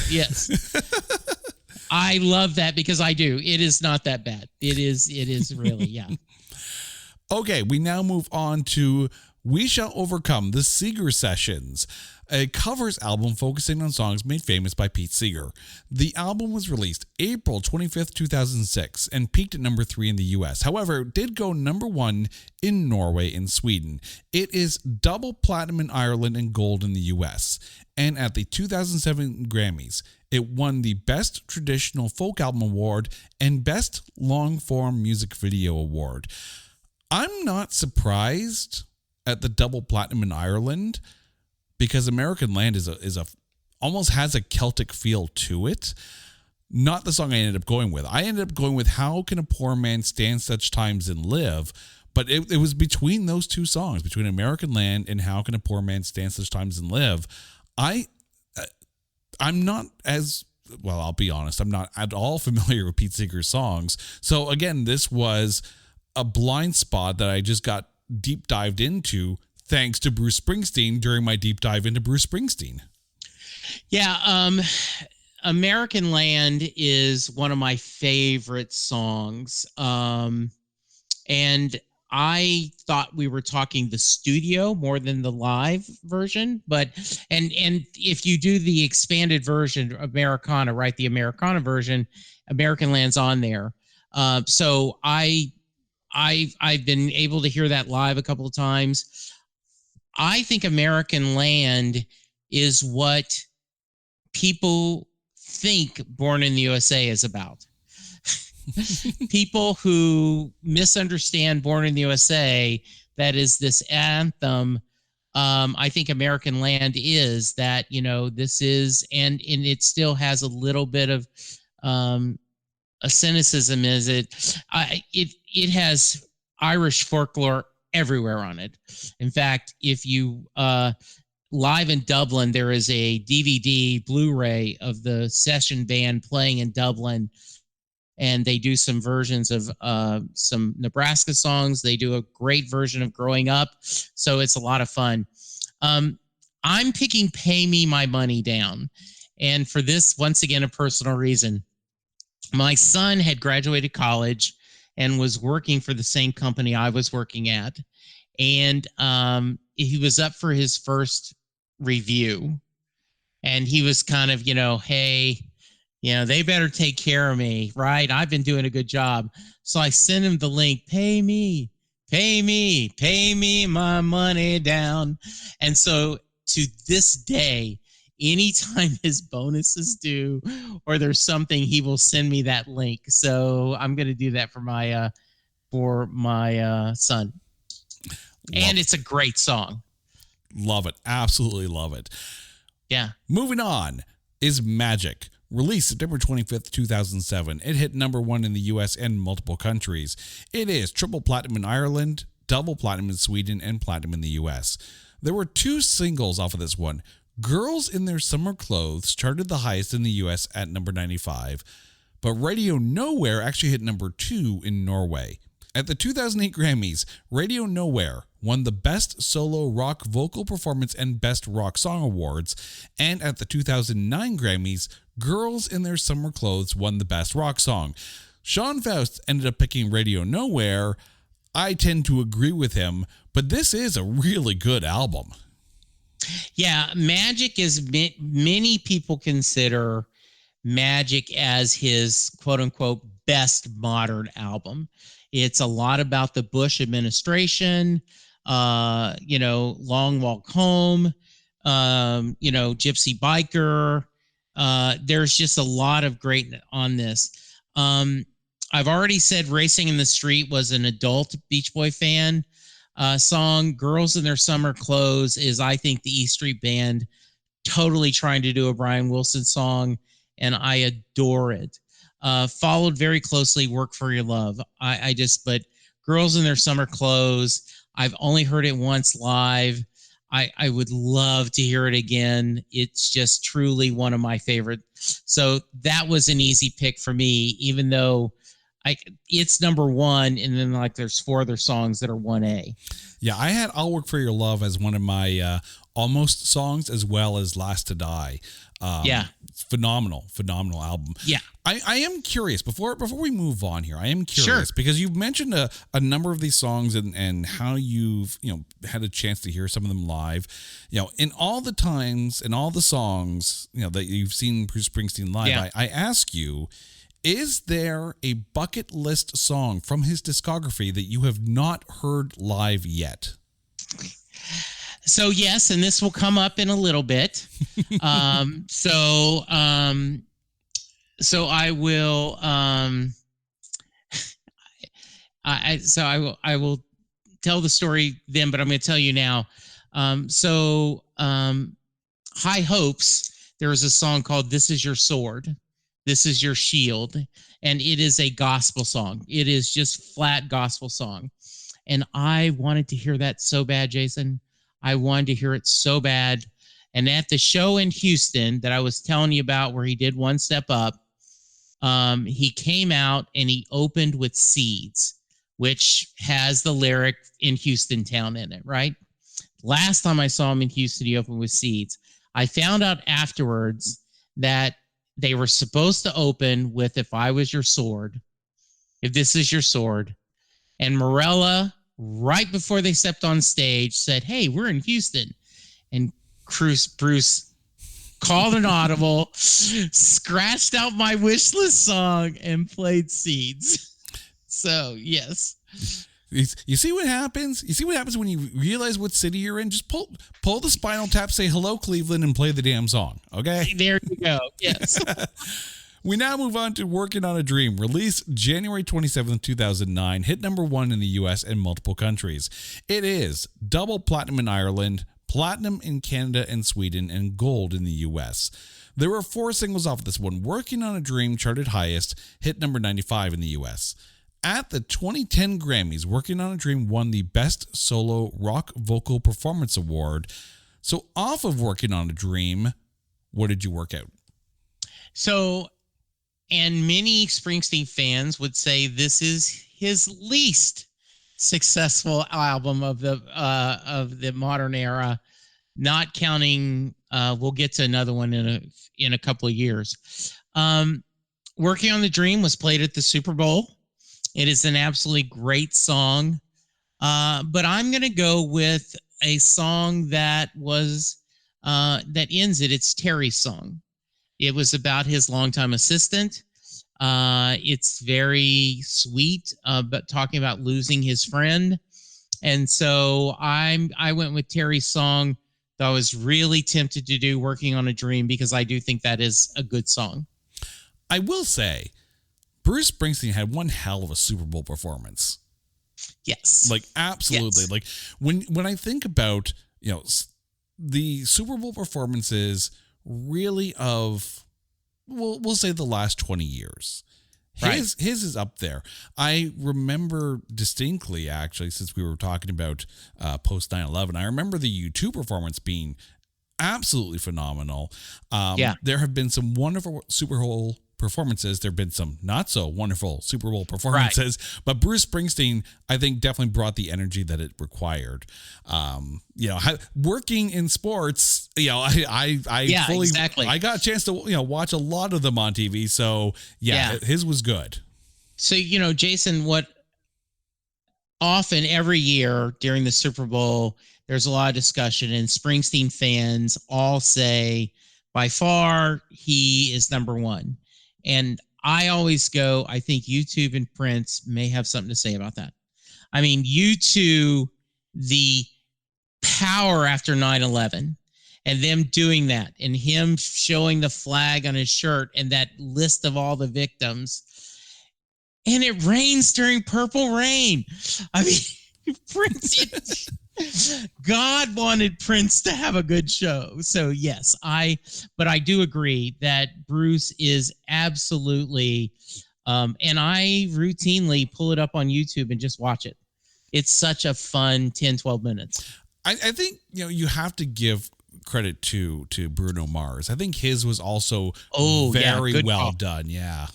I love that because I do. It is not that bad. It is really, yeah. Okay, we now move on to We Shall Overcome, the Seeger Sessions, a covers album focusing on songs made famous by Pete Seeger. The album was released April 25th, 2006, and peaked at number 3 in the US. However, it did go number 1 in Norway and Sweden. It is double platinum in Ireland and gold in the US. And at the 2007 Grammys, it won the Best Traditional Folk Album Award and Best Long-Form Music Video Award. I'm not surprised at the double platinum in Ireland, because American Land is almost has a Celtic feel to it. Not the song I ended up going with. I ended up going with How Can a Poor Man Stand Such Times and Live? But it was between those two songs, between American Land and How Can a Poor Man Stand Such Times and Live. I'm not as, well, I'll be honest, I'm not at all familiar with Pete Seeger's songs. So again, this was a blind spot that I just got deep dived into thanks to Bruce Springsteen during my deep dive into Bruce Springsteen. Yeah, American Land is one of my favorite songs. And I thought we were talking the studio more than the live version, but and if you do the expanded version, Americana, right? The Americana version, American Land's on there. So I've been able to hear that live a couple of times. I think American Land is what people think Born in the USA is about. People who misunderstand Born in the USA, that is this anthem. I think American Land is that, this is, and it still has a little bit of a cynicism. It has Irish folklore everywhere on it. In fact, if you live in Dublin, there is a DVD Blu-ray of the session band playing in Dublin, and they do some versions of some Nebraska songs. They do a great version of Growing Up, so it's a lot of fun. I'm picking Pay Me My Money Down, and for this, once again, a personal reason. My son had graduated college and was working for the same company I was working at, and he was up for his first review, and he was kind of, hey, they better take care of me, right? I've been doing a good job. So I sent him the link, pay me my money down. And so to this day, anytime his bonus is due or there's something, he will send me that link. So I'm going to do that for my son. And it's a great song. Love it. Absolutely love it. Yeah. Moving on is Magic. Released September 25th, 2007. It hit number 1 in the US and multiple countries. It is triple platinum in Ireland, double platinum in Sweden, and platinum in the US. There were 2 singles off of this one. Girls in Their Summer Clothes charted the highest in the US at number 95, but Radio Nowhere actually hit number 2 in Norway. At the 2008 Grammys, Radio Nowhere won the Best Solo Rock Vocal Performance and Best Rock Song Awards, and at the 2009 Grammys, Girls in Their Summer Clothes won the Best Rock Song. Sean Faust ended up picking Radio Nowhere. I tend to agree with him, but this is a really good album. Yeah, Magic is, many people consider Magic as his quote unquote best modern album. It's a lot about the Bush administration, Long Walk Home, Gypsy Biker. There's just a lot of great on this. I've already said Racing in the Street was an adult Beach Boy fan song. Girls in Their Summer Clothes is, I think, the E Street Band totally trying to do a Brian Wilson song, and I adore it. Followed very closely Work for Your Love. But Girls in Their Summer Clothes, I've only heard it once live. I would love to hear it again. It's just truly one of my favorites. So that was an easy pick for me, even though it's number one, and then like there's 4 other songs that are 1A. Yeah, I had I'll Work for Your Love as one of my almost songs, as well as Last to Die. Phenomenal album. Yeah. I am curious, before we move on here, I am curious, because you've mentioned a number of these songs and how you've, had a chance to hear some of them live. In all the times and all the songs, that you've seen Bruce Springsteen live, I ask you, is there a bucket list song from his discography that you have not heard live yet? So yes, and this will come up in a little bit. So I will. I will tell the story then, but I'm going to tell you now. High Hopes. There is a song called "This Is Your Sword." This is your shield, and it is a gospel song. It is just flat gospel song, and I wanted to hear that so bad, Jason. I wanted to hear it so bad. And at the show in Houston that I was telling you about, where he did One Step Up, he came out and he opened with Seeds, which has the lyric "In Houston Town" in it, right? Last time I saw him in Houston, he opened with Seeds. I found out afterwards that they were supposed to open with "If I Was Your Sword," "If This Is Your Sword." And Morella, right before they stepped on stage, said, "Hey, we're in Houston." And Bruce called an audible, scratched out my wish list song, and played Seeds. So, yes. You see what happens? You see what happens when you realize what city you're in? Just pull the Spinal Tap, say "Hello, Cleveland," and play the damn song, okay? There you go, yes. We now move on to "Working on a Dream," released January 27th, 2009, hit number 1 in the U.S. and multiple countries. It is double platinum in Ireland, platinum in Canada and Sweden, and gold in the U.S. There were 4 singles off of this one. "Working on a Dream" charted highest, hit number 95 in the U.S. At the 2010 Grammys, "Working on a Dream" won the Best Solo Rock Vocal Performance Award. So off of "Working on a Dream," what did you work out? So, and many Springsteen fans would say this is his least successful album of the modern era, not counting. We'll get to another one in a couple of years. "Working on the Dream" was played at the Super Bowl. It is an absolutely great song, but I'm going to go with a song that ends it. It's Terry's song. It was about his longtime assistant. It's very sweet, but talking about losing his friend. And so I went with Terry's song. Though I was really tempted to do "Working on a Dream" because I do think that is a good song. I will say, Bruce Springsteen had one hell of a Super Bowl performance. Yes. Like, absolutely. Yes. Like, when I think about, the Super Bowl performances really of, we'll say the last 20 years. His is up there. I remember distinctly, actually, since we were talking about post 9/11, I remember the U2 performance being absolutely phenomenal. There have been some wonderful Super Bowl performances. There have been some not so wonderful Super Bowl performances, but Bruce Springsteen, I think, definitely brought the energy that it required. Working in sports, I fully, exactly. I got a chance to, watch a lot of them on TV. So his was good. So, Jason, what often every year during the Super Bowl, there's a lot of discussion, and Springsteen fans all say By far, he is number one. And I always go, I think U2 and Prince may have something to say about that. I mean, U2, the power after 9/11 and them doing that and him showing the flag on his shirt and that list of all the victims. And it rains during Purple Rain. I mean, Prince, God wanted Prince to have a good show. So yes, but I do agree that Bruce is absolutely, and I routinely pull it up on YouTube and just watch it. It's such a fun 10, 12 minutes. I think, you have to give credit to Bruno Mars. I think his was also very well call. Done. Yeah.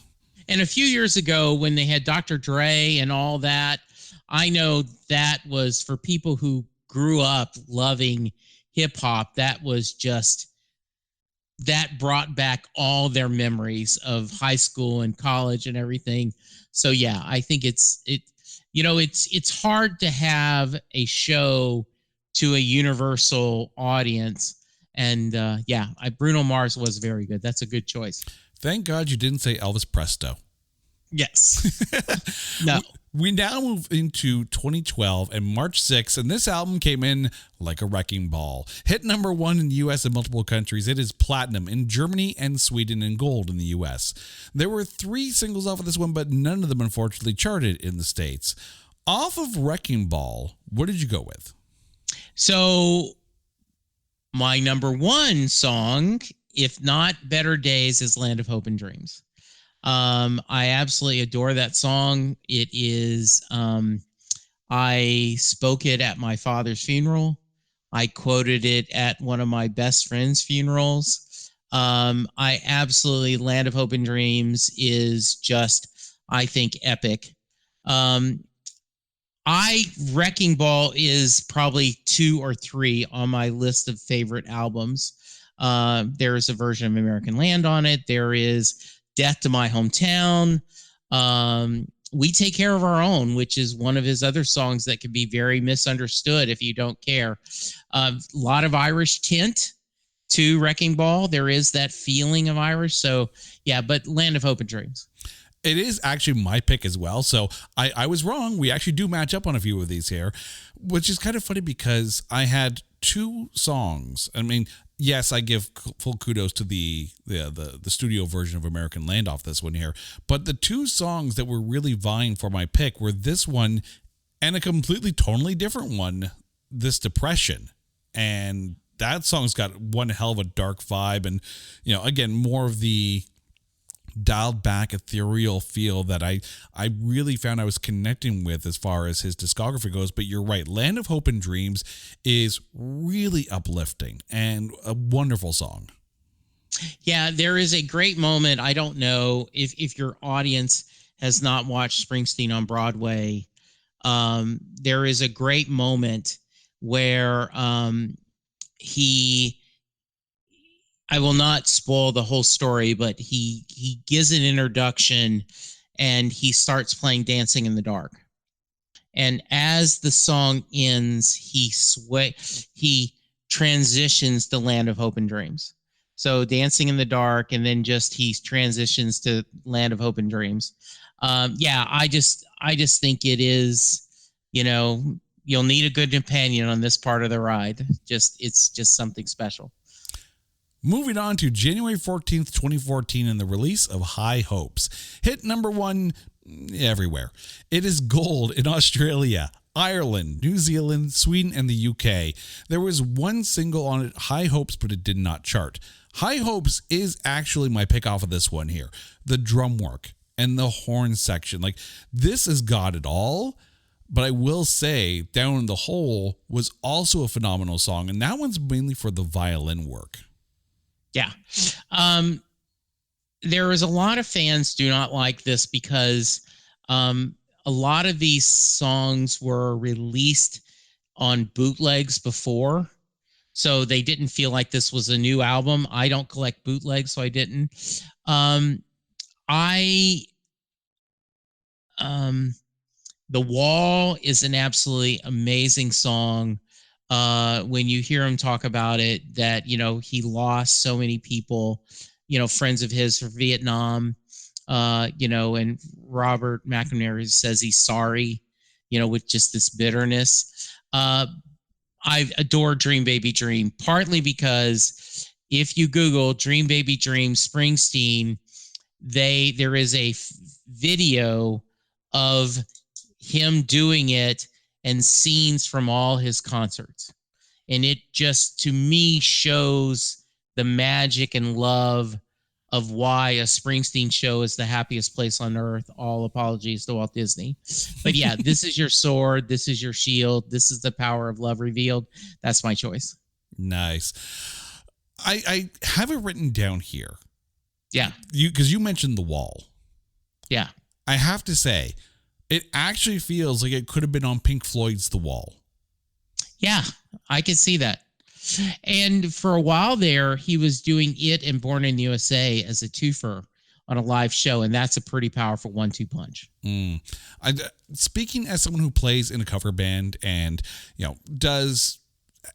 And a few years ago when they had Dr. Dre and all that, I know that was for people who grew up loving hip hop. That brought back all their memories of high school and college and everything. So yeah, I think it's hard to have a show to a universal audience. And Bruno Mars was very good. That's a good choice. Thank God you didn't say Elvis Presto. Yes. No. We now move into 2012 and March 6th, and this album came in like a wrecking ball. Hit number one in the U.S. and multiple countries. It is platinum in Germany and Sweden and gold in the U.S. There were 3 singles off of this one, but none of them unfortunately charted in the States. Off of Wrecking Ball, what did you go with? So my number one song, if not Better Days, is Land of Hope and Dreams. I absolutely adore that song. It is, I spoke it at my father's funeral. I quoted it at one of my best friend's funerals. Land of Hope and Dreams is just, I think, epic. Wrecking Ball is probably 2 or 3 on my list of favorite albums. There is a version of American Land on it. There is Death to My Hometown. We Take Care of Our Own, which is one of his other songs that can be very misunderstood if you don't care. A lot of Irish tint to Wrecking Ball. There is that feeling of Irish. So, yeah, but Land of Hope and Dreams. It is actually my pick as well. So I was wrong. We actually do match up on a few of these here, which is kind of funny because I had 2 songs. I mean, yes, I give full kudos to the studio version of American Land off this one here. But the 2 songs that were really vying for my pick were this one and a completely totally different one, This Depression. And that song's got one hell of a dark vibe. And, again, more of the dialed back ethereal feel that I really found I was connecting with as far as his discography goes. But you're right, Land of Hope and Dreams is really uplifting and a wonderful song. Yeah, there is a great moment. I don't know if your audience has not watched Springsteen on Broadway. There is a great moment where I will not spoil the whole story, but he gives an introduction and he starts playing Dancing in the Dark. And as the song ends, he transitions to Land of Hope and Dreams. So Dancing in the Dark, and then he transitions to Land of Hope and Dreams. I just think it is, you'll need a good companion on this part of the ride. It's just something special. Moving on to January 14th, 2014, and the release of High Hopes. Hit number 1 everywhere. It is gold in Australia, Ireland, New Zealand, Sweden, and the UK. There was 1 single on it, High Hopes, but it did not chart. High Hopes is actually my pick off of this one here. The drum work and the horn section. Like, this has got it all. But I will say, Down in the Hole was also a phenomenal song, and that one's mainly for the violin work. Yeah. There is a lot of fans do not like this because a lot of these songs were released on bootlegs before. So they didn't feel like this was a new album. I don't collect bootlegs, so I didn't. The Wall is an absolutely amazing song. when you hear him talk about it, that, he lost so many people, friends of his for Vietnam, and Robert McNamara says he's sorry, with just this bitterness. I adore Dream Baby Dream, partly because if you Google Dream Baby Dream Springsteen, there is a video of him doing it and scenes from all his concerts. And it just, to me, shows the magic and love of why a Springsteen show is the happiest place on earth. All apologies to Walt Disney. But yeah, this is your sword. This is your shield. This is the power of love revealed. That's my choice. Nice. I have it written down here. Yeah. Because you mentioned The Wall. Yeah. I have to say, it actually feels like it could have been on Pink Floyd's The Wall. Yeah, I could see that. And for a while there, he was doing it and Born in the USA as a twofer on a live show, and that's a pretty powerful 1-2 punch. Speaking as someone who plays in a cover band and does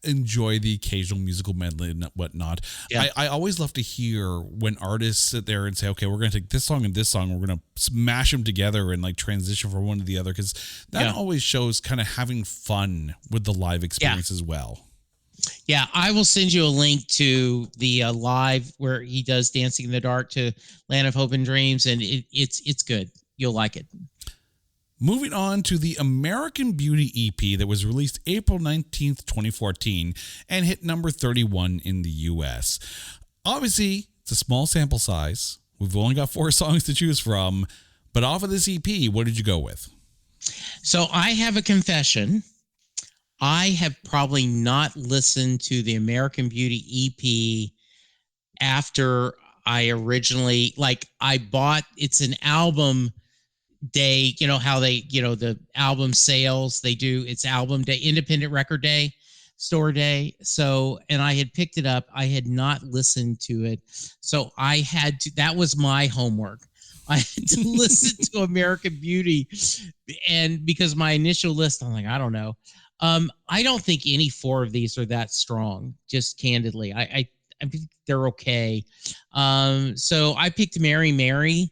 enjoy the occasional musical medley and whatnot, yeah. I always love to hear when artists sit there and say, okay, we're going to take this song and this song, we're going to smash them together and like transition from one to the other, because that always shows kind of having fun with the live experience as well. Yeah, I will send you a link to the live where he does Dancing in the Dark to Land of Hope and Dreams, and it's good. You'll like it. Moving on to the American Beauty EP that was released April 19th, 2014, and hit number 31 in the US. Obviously, it's a small sample size. We've only got 4 songs to choose from, but off of this EP, what did you go with? So I have a confession. I have probably not listened to the American Beauty EP after I originally, I bought, it's an album day, how they, the album sales, they do, it's album day, independent record day, store day. So, and I had picked it up. I had not listened to it. So I had to, that was my homework. I had to listen to American Beauty. And because my initial list, I'm like, I don't know. I don't think any 4 of these are that strong, just candidly. I think they're okay. So I picked Mary Mary.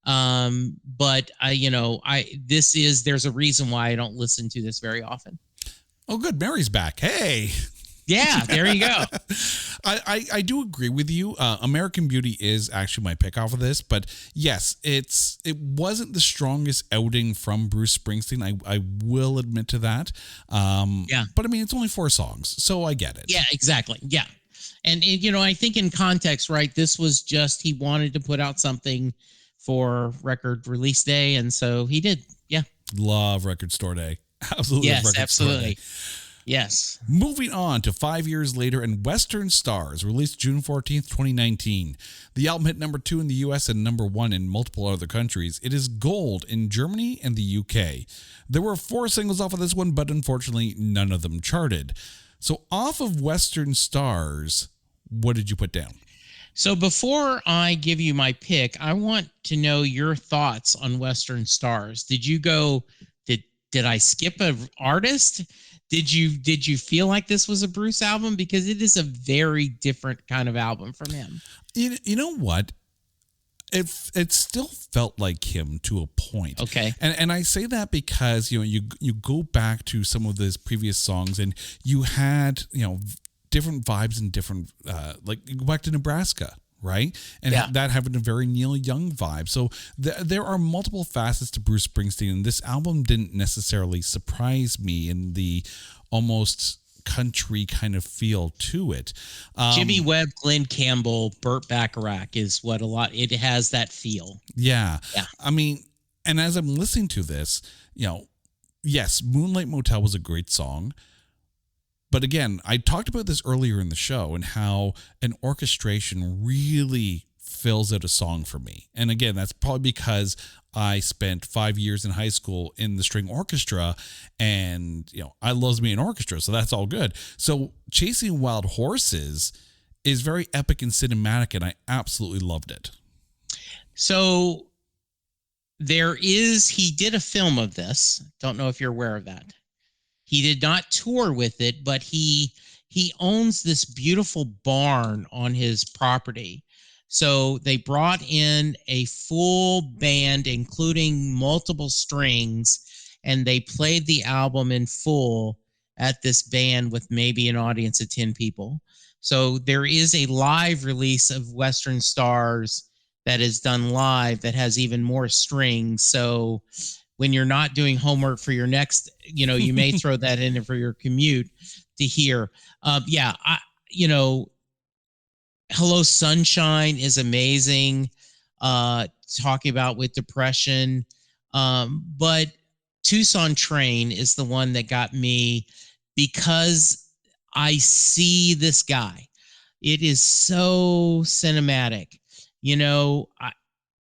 But there's a reason why I don't listen to this very often. Oh, good. Mary's back. Hey. Yeah, there you go. I do agree with you. American Beauty is actually my pick off of this, but yes, it wasn't the strongest outing from Bruce Springsteen. I will admit to that. Yeah. But I mean, it's only 4 songs, so I get it. Yeah, exactly. Yeah. And I think in context, right, this was just, he wanted to put out something for record release day, and so he did. Yeah. Love Record Store Day. Absolutely. Yes, Record absolutely. Store Day. Yes. Moving on to 5 years later, and Western Stars, released June 14th, 2019. The album hit number 2 in the US and number 1 in multiple other countries. It is gold in Germany and the UK. There were 4 singles off of this one, but unfortunately, none of them charted. So off of Western Stars, what did you put down? So before I give you my pick, I want to know your thoughts on Western Stars. Did you go, did I skip an artist? Did you feel like this was a Bruce album? Because it is a very different kind of album from him. You know what? It still felt like him to a point. Okay. And I say that because, you go back to some of his previous songs and you had, different vibes and different, you go back to Nebraska, right? And that having a very Neil Young vibe. So there are multiple facets to Bruce Springsteen, and this album didn't necessarily surprise me in the almost country kind of feel to it. Jimmy Webb, Glenn Campbell, Burt Bacharach is what it has that feel. Yeah. I mean, and as I'm listening to this, yes, Moonlight Motel was a great song. But again, I talked about this earlier in the show and how an orchestration really fills out a song for me. And again, that's probably because I spent 5 years in high school in the string orchestra, and I love me an orchestra, so that's all good. So Chasing Wild Horses is very epic and cinematic, and I absolutely loved it. So he did a film of this. Don't know if you're aware of that. He did not tour with it, but he owns this beautiful barn on his property. So they brought in a full band, including multiple strings, and they played the album in full at this band with maybe an audience of 10 people. So there is a live release of Western Stars that is done live that has even more strings. So when you're not doing homework for your next, you may throw that in for your commute to hear. Hello Sunshine is amazing. Talking about with depression. But Tucson Train is the one that got me because I see this guy. It is so cinematic.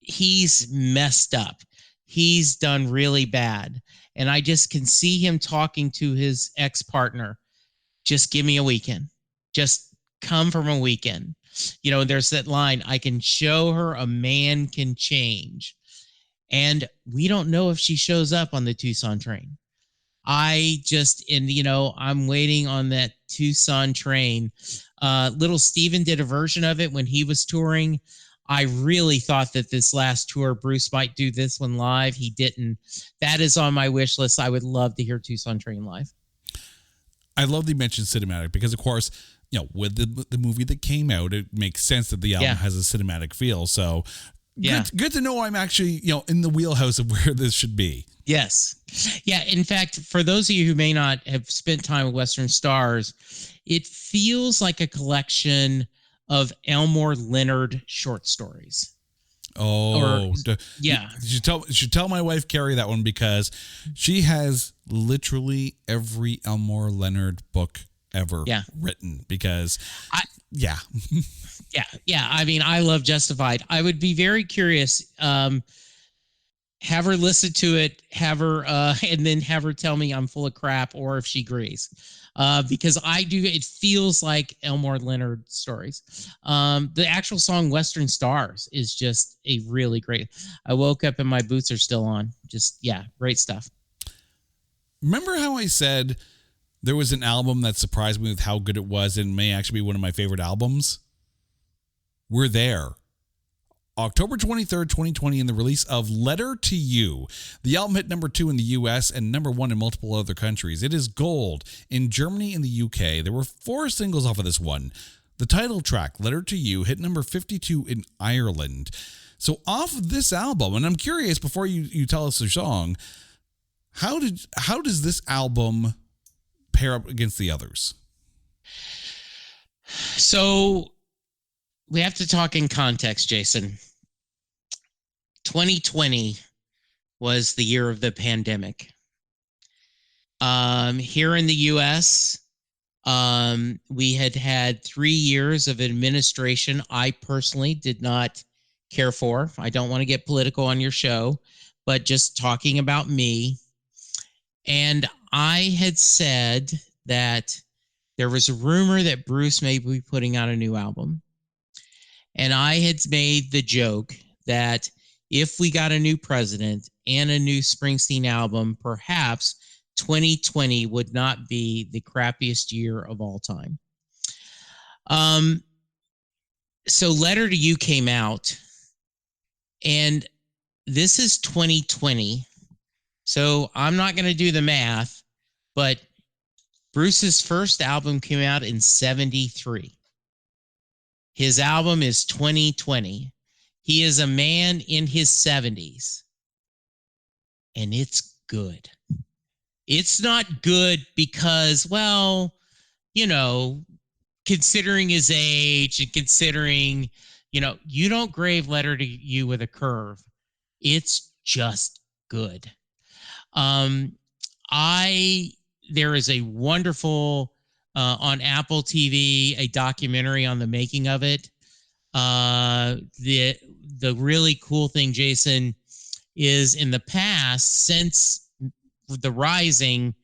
He's messed up. He's done really bad. And I just can see him talking to his ex-partner. Just give me a weekend. Just come from a weekend. There's that line, I can show her a man can change. And we don't know if she shows up on the Tucson Train. I'm waiting on that Tucson Train. Little Steven did a version of it when he was touring. I really thought that this last tour, Bruce might do this one live. He didn't. That is on my wish list. I would love to hear Tucson Train live. I love that you mentioned cinematic because, of course, with the movie that came out, it makes sense that the album has a cinematic feel. So good to know I'm actually, in the wheelhouse of where this should be. Yes. Yeah. In fact, for those of you who may not have spent time with Western Stars, it feels like a collection of Elmore Leonard short stories. Oh, you should tell my wife Carrie that one because she has literally every Elmore Leonard book ever written. Because I mean, I love Justified. I would be very curious. Have her listen to it, have her, and then have her tell me I'm full of crap, or if she agrees. Because I do, it feels like Elmore Leonard stories. The actual song Western Stars is just a really great. I woke up and my boots are still on. Just, great stuff. Remember how I said there was an album that surprised me with how good it was and may actually be one of my favorite albums? We're there. October 23rd, 2020, in the release of Letter to You. The album hit number 2 in the US and number 1 in multiple other countries. It is gold in Germany and the UK. There were 4 singles off of this one. The title track, Letter to You, hit number 52 in Ireland. So off of this album, and I'm curious, before you tell us the song, how does this album pair up against the others? So we have to talk in context, Jason. 2020 was the year of the pandemic. Here in the U.S., we had 3 years of administration I personally did not care for. I don't want to get political on your show, but just talking about me. And I had said that there was a rumor that Bruce may be putting out a new album. And I had made the joke that if we got a new president and a new Springsteen album, perhaps 2020 would not be the crappiest year of all time. So Letter to You came out, and this is 2020. So I'm not going to do the math, but Bruce's first album came out in 1973. His album is 2020. He is a man in his 70s, and it's good. It's not good because, well, considering his age and considering, you don't grave Letter to You with a curve. It's just good. There is a wonderful on Apple TV, a documentary on the making of it. The really cool thing, Jason, is in the past, since the Rising,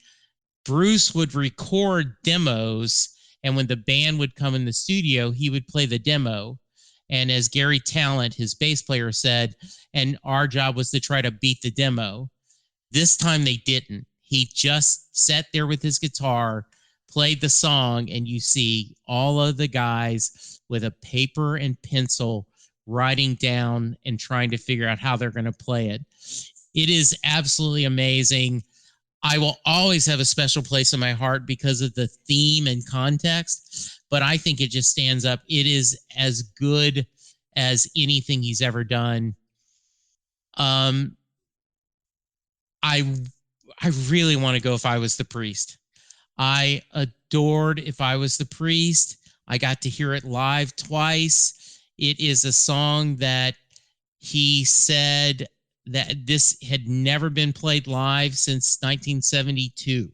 Bruce would record demos, and when the band would come in the studio, he would play the demo. And as Gary Talent, his bass player, said, and our job was to try to beat the demo. This time they didn't. He just sat there with his guitar, played the song, and you see all of the guys with a paper and pencil writing down and trying to figure out how they're going to play it. It is absolutely amazing. I will always have a special place in my heart because of the theme and context, but I think it just stands up. It is as good as anything he's ever done. I really want to go If I Was the Priest. I adored If I Was the Priest. I got to hear it live twice. It is a song that he said that this had never been played live since 1972,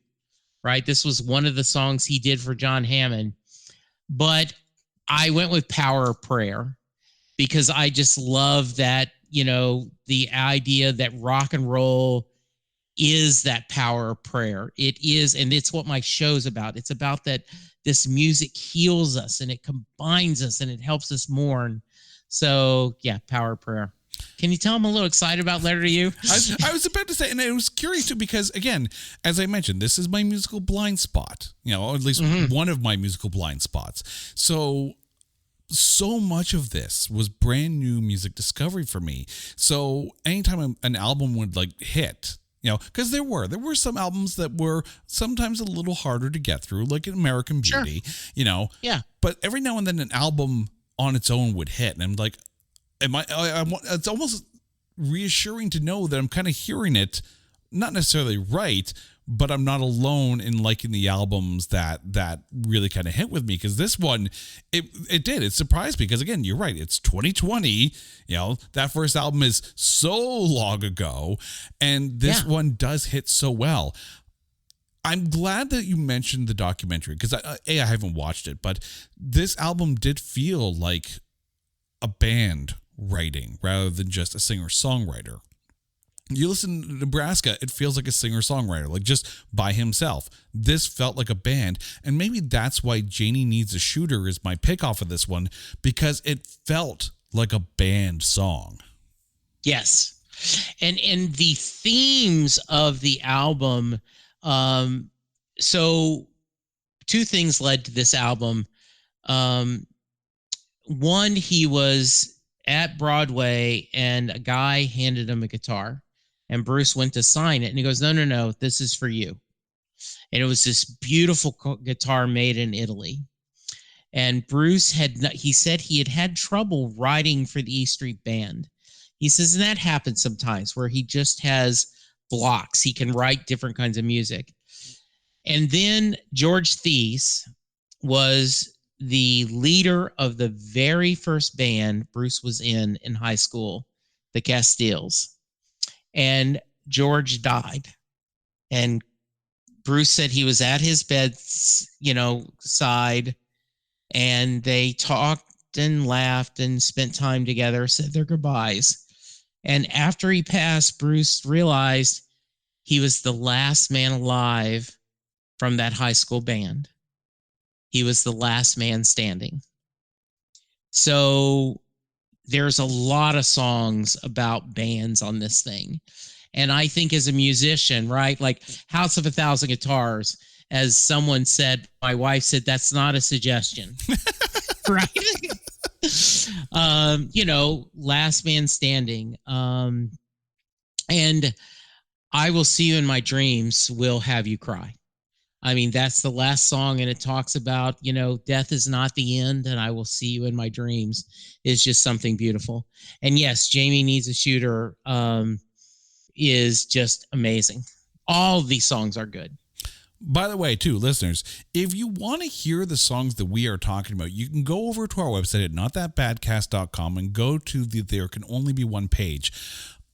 right? This was one of the songs he did for John Hammond. But I went with Power of Prayer because I just love that, the idea that rock and roll is that power of prayer. It is, and it's what my show's about. It's about that this music heals us and it combines us and it helps us mourn. So yeah, Power of Prayer. Can you tell I'm a little excited about Letter to You? I was about to say, and I was curious too, because again, as I mentioned, this is my musical blind spot, or at least one of my musical blind spots. So much of this was brand new music discovery for me. So anytime an album would hit, because there were some albums that were sometimes a little harder to get through, like American Beauty, Yeah. But every now and then an album on its own would hit, and I'm like, it's almost reassuring to know that I'm kind of hearing it, not necessarily right, but I'm not alone in liking the albums that really kind of hit with me. Because this one, it surprised me. Because again, you're right, it's 2020. That first album is so long ago, and this one does hit so well. I'm glad that you mentioned the documentary because I haven't watched it, but this album did feel like a band writing rather than just a singer-songwriter. You listen to Nebraska, it feels like a singer-songwriter, like just by himself. This felt like a band, and maybe that's why Janie Needs a Shooter is my pick off of this one, because it felt like a band song. Yes. And the themes of the album, so two things led to this album. One, he was at Broadway and a guy handed him a guitar and Bruce went to sign it and he goes, no, this is for you. And it was this beautiful guitar made in Italy. And Bruce he said he had trouble writing for the E Street Band. He says, and that happens sometimes where he just has blocks. He can write different kinds of music. And then George Thies was the leader of the very first band Bruce was in high school, the Castiles. And George died. And Bruce said he was at his side, and they talked and laughed and spent time together, said their goodbyes. And after he passed, Bruce realized he was the last man alive from that high school band. He was the last man standing. So there's a lot of songs about bands on this thing. And I think as a musician, right, like House of a Thousand Guitars, as someone said, my wife said, that's not a suggestion. Right? Last man standing. And I Will See You in My Dreams Will Have You Cry. I mean, that's the last song, and it talks about, death is not the end, and I will see you in my dreams is just something beautiful. And yes, Jamie Needs a Shooter is just amazing. All of these songs are good. By the way, too, listeners, if you want to hear the songs that we are talking about, you can go over to our website at notthatbadcast.com and go to the There Can Only Be One page.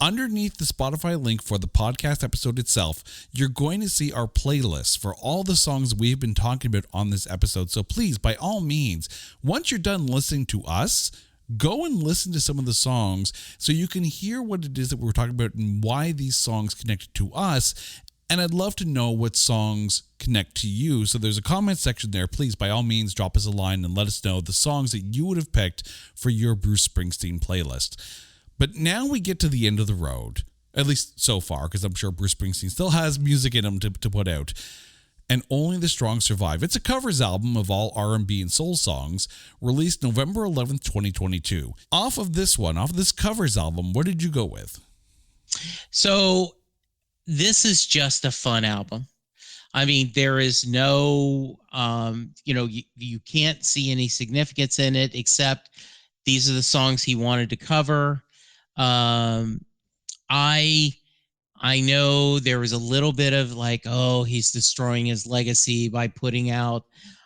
Underneath the Spotify link for the podcast episode itself, you're going to see our playlist for all the songs we've been talking about on this episode. So please, by all means, once you're done listening to us, go and listen to some of the songs so you can hear what it is that we're talking about and why these songs connected to us. And I'd love to know what songs connect to you. So there's a comment section there. Please, by all means, drop us a line and let us know the songs that you would have picked for your Bruce Springsteen playlist. But now we get to the end of the road, at least so far, because I'm sure Bruce Springsteen still has music in him to put out. And Only the Strong Survive. It's a covers album of all R&B and soul songs, released November 11th, 2022. Off of this covers album, what did you go with? So this is just a fun album. I mean, there is no, you can't see any significance in it, except these are the songs he wanted to cover. I know there was a little bit of like, oh, he's destroying his legacy by putting out.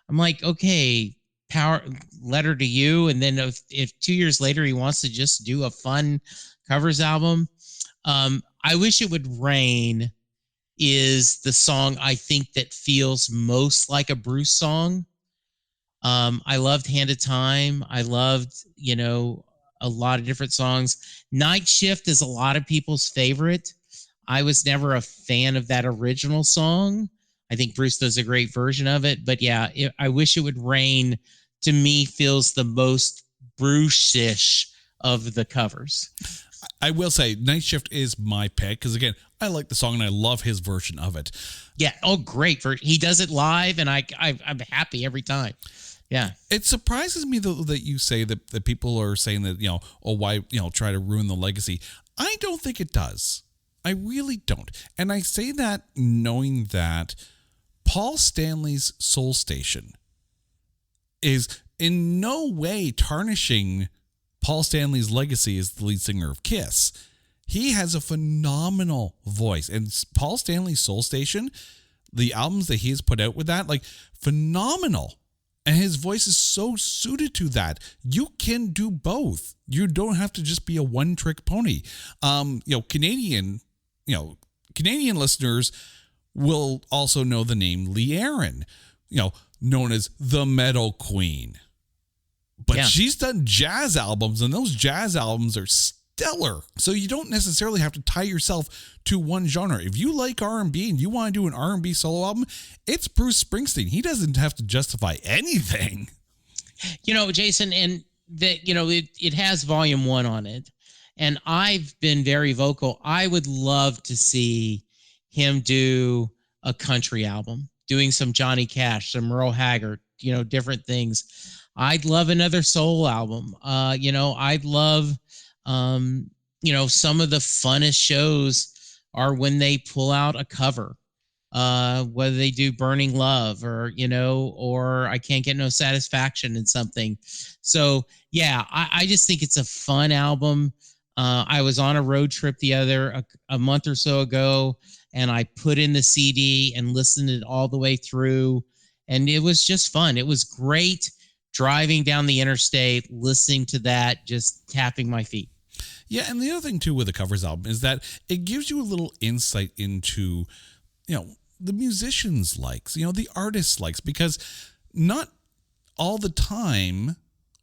I'm like, okay, power letter to you. And then if 2 years later he wants to just do a fun covers album, I Wish It Would Rain is the song I think that feels most like a Bruce song. I loved Hand of Time. I loved, a lot of different songs. Night Shift is a lot of people's favorite. I was never a fan of that original song. I think Bruce does a great version of it. But yeah, I Wish It Would Rain, to me, feels the most Bruce-ish of the covers. I will say Night Shift is my pick because, again, I like the song and I love his version of it. Yeah. Oh, great. He does it live and I'm happy every time. Yeah. It surprises me, though, that you say that people are saying that, why, try to ruin the legacy. I don't think it does. I really don't. And I say that knowing that Paul Stanley's Soul Station is in no way tarnishing Paul Stanley's legacy as the lead singer of Kiss. He has a phenomenal voice. And Paul Stanley's Soul Station, the albums that he has put out with that, like, phenomenal. And his voice is so suited to that. You can do both. You don't have to just be a one-trick pony. Canadian listeners will also know the name Lee Aaron, known as the Metal Queen. But yeah, she's done jazz albums, and those jazz albums are stellar. So you don't necessarily have to tie yourself to one genre. If you like R&B and you want to do an R&B solo album, it's Bruce Springsteen. He doesn't have to justify anything. Jason, and that, it has volume 1 on it. And I've been very vocal. I would love to see him do a country album, doing some Johnny Cash, some Merle Haggard, different things. I'd love another soul album. I'd love, some of the funnest shows are when they pull out a cover, whether they do Burning Love or I Can't Get No Satisfaction in something. So yeah, I just think it's a fun album. I was on a road trip a month or so ago, and I put in the CD and listened it all the way through. And it was just fun. It was great driving down the interstate, listening to that, just tapping my feet. Yeah, and the other thing, too, with the covers album is that it gives you a little insight into, the musician's likes, the artist's likes, because not all the time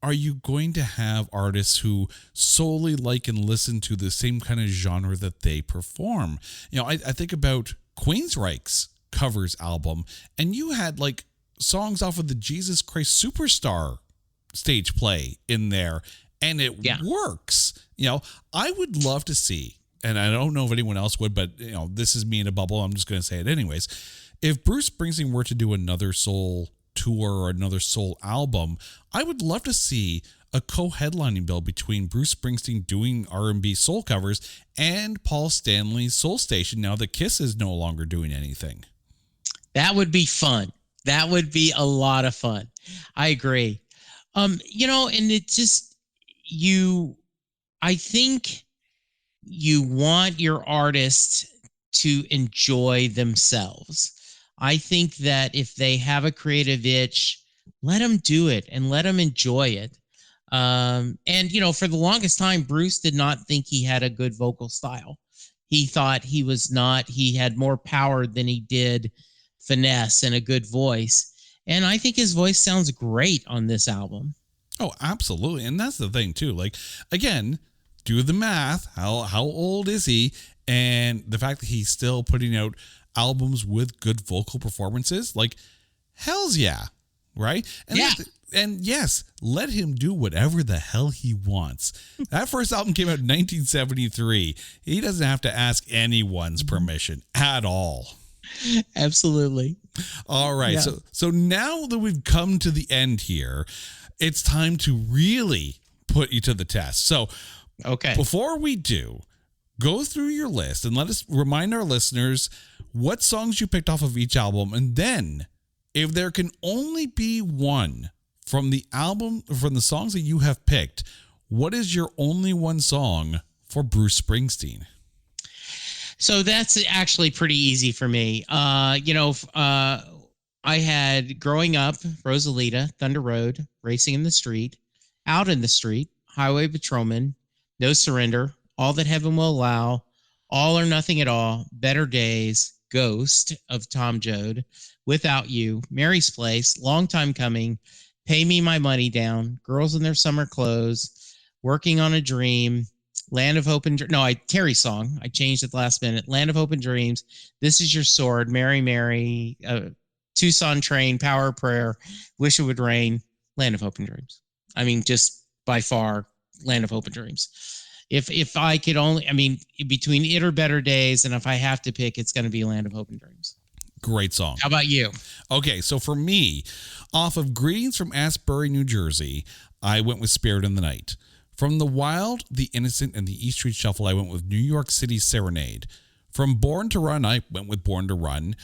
are you going to have artists who solely like and listen to the same kind of genre that they perform. I think about Queensryche's covers album, and you had, songs off of the Jesus Christ Superstar stage play in there, and it works. I would love to see, and I don't know if anyone else would, but this is me in a bubble, I'm just going to say it anyways. If Bruce Springsteen were to do another soul tour or another soul album, I would love to see a co-headlining bill between Bruce Springsteen doing R&B soul covers and Paul Stanley's Soul Station, now that Kiss is no longer doing anything. That would be fun. That would be a lot of fun. I agree. And it just, I think you want your artists to enjoy themselves. I think that if they have a creative itch, let them do it and let them enjoy it. And, for the longest time, Bruce did not think he had a good vocal style. He thought he had more power than he did finesse and a good voice. And I think his voice sounds great on this album. Oh, absolutely. And that's the thing too. Again, do the math. How old is he? And the fact that he's still putting out albums with good vocal performances, hell's yeah. right? And Yeah. and yes, let him do whatever the hell he wants. That first album came out in 1973. He doesn't have to ask anyone's permission at all. Absolutely. All right. Yeah. So now that we've come to the end here, it's time to really put you to the test. So Okay. before we do, go through your list and let us remind our listeners what songs you picked off of each album. And then if there can only be one from the album, from the songs that you have picked, what is your only one song for Bruce Springsteen? So that's actually pretty easy for me. I had growing up Rosalita, Thunder Road, Racing in the Street, Out in the Street, Highway Patrolman, No Surrender, All That Heaven Will Allow, All or Nothing at All, Better Days, Ghost of Tom Joad, Without You, Mary's Place, Long Time Coming, Pay Me My Money Down, Girls in Their Summer Clothes, Working on a Dream, Land of Hope and Terry's song. I changed it last minute. Land of Hope and Dreams, This Is Your Sword, Mary Mary, Tucson Train, Power of Prayer, Wish It Would Rain, Land of Hope and Dreams. I mean, just by far, Land of Hope and Dreams. If I could only, between it or Better Days, and if I have to pick, it's going to be Land of Hope and Dreams. Great song. How about you? Okay, so for me, off of Greetings from Asbury, New Jersey, I went with Spirit in the Night. From The Wild, The Innocent, and The East Street Shuffle, I went with New York City Serenade. From Born to Run, I went with Born to Run.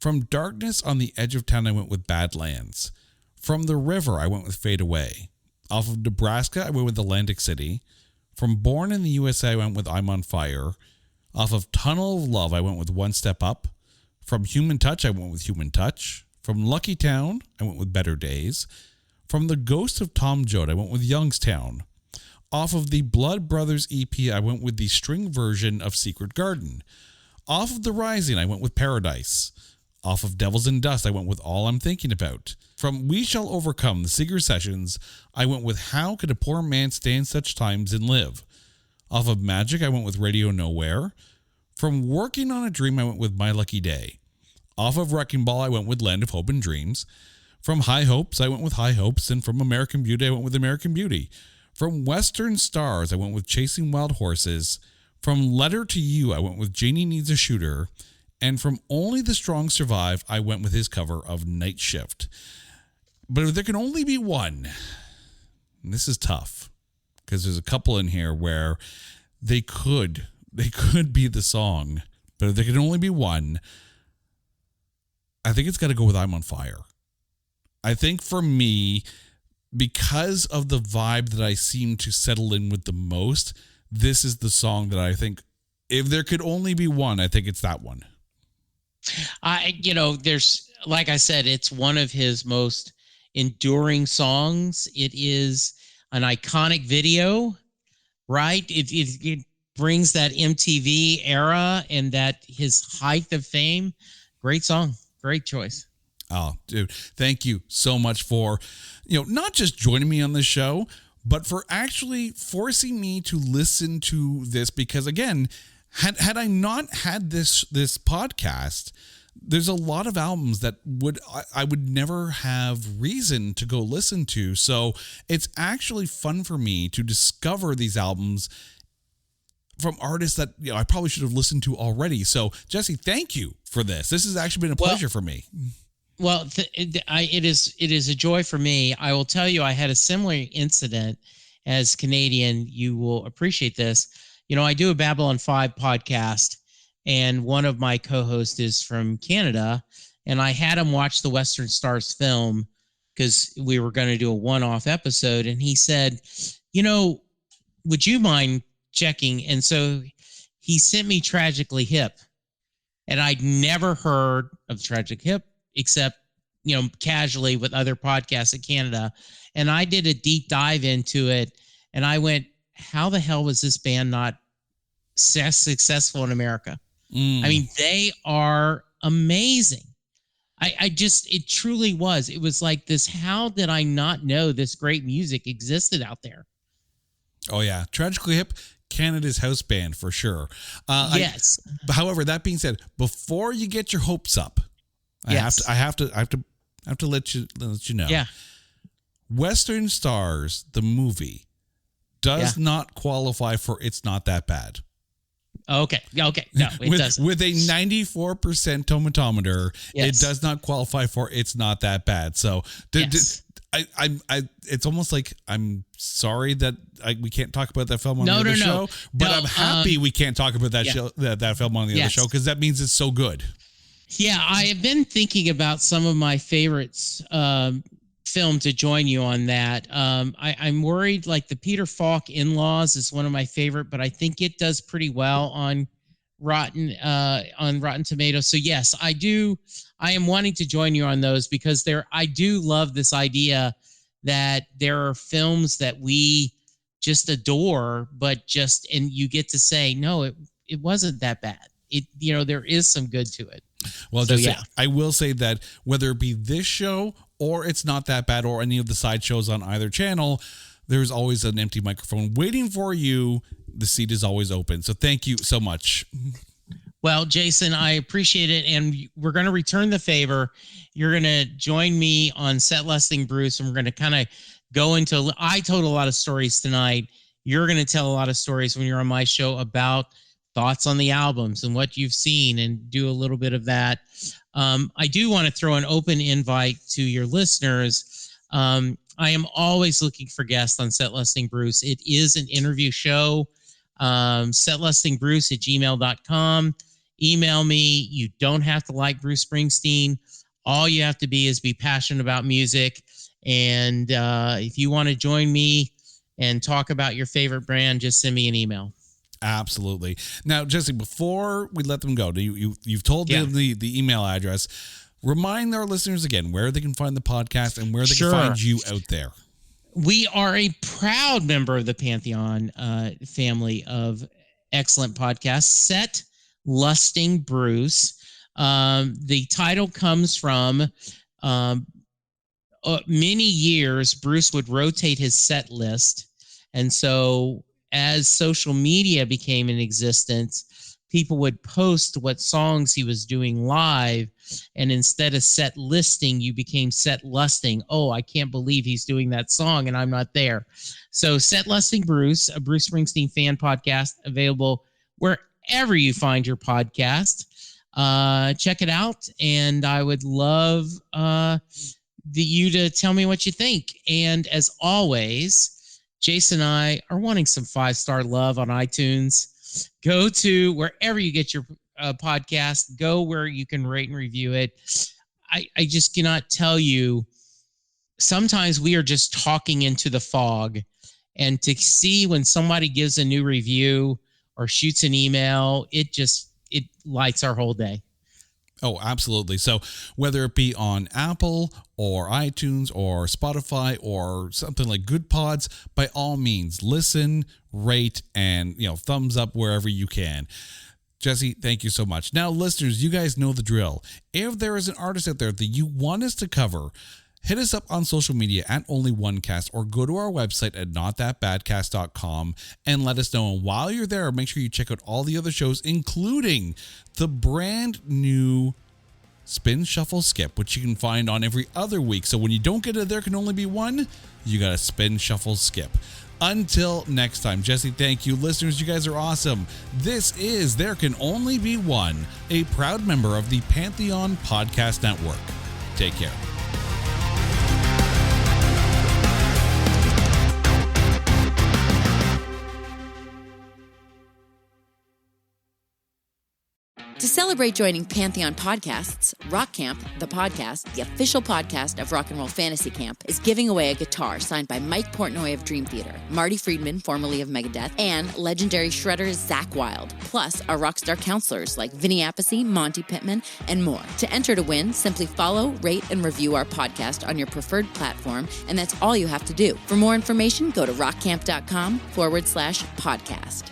From Darkness on the Edge of Town, I went with Badlands. From The River, I went with Fade Away. Off of Nebraska, I went with Atlantic City. From Born in the USA, I went with I'm on Fire. Off of Tunnel of Love, I went with One Step Up. From Human Touch, I went with Human Touch. From Lucky Town, I went with Better Days. From The Ghost of Tom Joad, I went with Youngstown. Off of the Blood Brothers EP, I went with the string version of Secret Garden. Off of The Rising, I went with Paradise. Off of Devils and Dust, I went with All I'm Thinking About. From We Shall Overcome, the Seeger Sessions, I went with How Could a Poor Man Stand Such Times and Live. Off of Magic, I went with Radio Nowhere. From Working on a Dream, I went with My Lucky Day. Off of Wrecking Ball, I went with Land of Hope and Dreams. From High Hopes, I went with High Hopes. And from American Beauty, I went with American Beauty. From Western Stars, I went with Chasing Wild Horses. From Letter to You, I went with Janie Needs a Shooter. And from Only the Strong Survive, I went with his cover of Night Shift. But if there can only be one, and this is tough, because there's a couple in here where they could be the song, but if there can only be one, I think it's got to go with I'm on Fire. I think for me, because of the vibe that I seem to settle in with the most, this is the song that I think, if there could only be one, I think it's that one. There's, like I said, it's one of his most enduring songs. It is an iconic video, right? It brings that MTV era and that his height of fame. Great song. Great choice. Oh, dude, thank you so much for, not just joining me on this show, but for actually forcing me to listen to this. Because again, had I not had this podcast, there's a lot of albums that I would never have reason to go listen to. So it's actually fun for me to discover these albums from artists that I probably should have listened to already. So Jesse, thank you for this. This has actually been a pleasure for me. Well, it is a joy for me. I will tell you, I had a similar incident. As Canadian, you will appreciate this. I do a Babylon 5 podcast, and one of my co-hosts is from Canada, and I had him watch the Western Stars film because we were going to do a one-off episode, and he said, would you mind checking? And so he sent me Tragically Hip, and I'd never heard of Tragic Hip except, casually with other podcasts in Canada. And I did a deep dive into it, and I went, how the hell was this band not successful in America? They are amazing. It truly was. It was like this, how did I not know this great music existed out there? Oh, yeah. Tragically Hip, Canada's house band for sure. Yes. However, that being said, before you get your hopes up, I have to I have to let you know. Yeah. Western Stars, the movie, does not qualify for It's Not That Bad. Okay. No, it doesn't. With a 94% tomatometer, it does not qualify for It's Not That Bad. So it's almost like I'm sorry that we can't talk about that film on the other show, but I'm happy we can't talk about that show, that film on the other show, because that means it's so good. Yeah, I have been thinking about some of my favorites film to join you on that. I'm worried, like the Peter Falk In-Laws is one of my favorite, but I think it does pretty well on Rotten Tomatoes. So yes, I am wanting to join you on those, because I do love this idea that there are films that we just adore, and you get to say, no, it wasn't that bad. There is some good to it. Well, I will say that whether it be this show or It's Not That Bad or any of the side shows on either channel, there's always an empty microphone waiting for you. The seat is always open. So thank you so much. Well, Jason, I appreciate it. And we're going to return the favor. You're going to join me on Set Listing Bruce, and we're going to kind of go into, I told a lot of stories tonight. You're going to tell a lot of stories when you're on my show about thoughts on the albums and what you've seen, and do a little bit of that. I do want to throw an open invite to your listeners. I am always looking for guests on Set Listing Bruce. It is an interview show. setlistingbruce@gmail.com. Email me. You don't have to like Bruce Springsteen. All you have to be passionate about music. And if you want to join me and talk about your favorite brand, just send me an email. Absolutely. Now, Jesse, before we let them go, you've told them the email address. Remind our listeners again where they can find the podcast and where they can find you out there. We are a proud member of the Pantheon family of excellent podcasts. Set Listing Bruce. The title comes from many years, Bruce would rotate his set list. And so as social media became in existence, people would post what songs he was doing live. And instead of set listing, you became set lusting. Oh, I can't believe he's doing that song and I'm not there. So Set Listing Bruce, a Bruce Springsteen fan podcast, available wherever you find your podcast. Check it out. And I would love you to tell me what you think. And as always, Jason and I are wanting some 5-star love on iTunes. Go to wherever you get your podcast. Go where you can rate and review it. I just cannot tell you. Sometimes we are just talking into the fog. And to see when somebody gives a new review or shoots an email, it lights our whole day. Oh, absolutely. So whether it be on Apple or iTunes or Spotify or something like Good Pods, by all means, listen, rate, and thumbs up wherever you can. Jesse, thank you so much. Now, listeners, you guys know the drill. If there is an artist out there that you want us to cover, hit us up on social media at OnlyOneCast, or go to our website at notthatbadcast.com and let us know. And while you're there, make sure you check out all the other shows, including the brand new Spin Shuffle Skip, which you can find on every other week. So when you don't get it, There Can Only Be One, you got a Spin Shuffle Skip. Until next time, Jesse, thank you. Listeners, you guys are awesome. This is There Can Only Be One, a proud member of the Pantheon Podcast Network. Take care. To celebrate joining Pantheon Podcasts, Rock Camp, the podcast, the official podcast of Rock and Roll Fantasy Camp, is giving away a guitar signed by Mike Portnoy of Dream Theater, Marty Friedman, formerly of Megadeth, and legendary shredder Zakk Wylde, plus our rockstar counselors like Vinny Appice, Monty Pittman, and more. To enter to win, simply follow, rate, and review our podcast on your preferred platform, and that's all you have to do. For more information, go to rockcamp.com/podcast.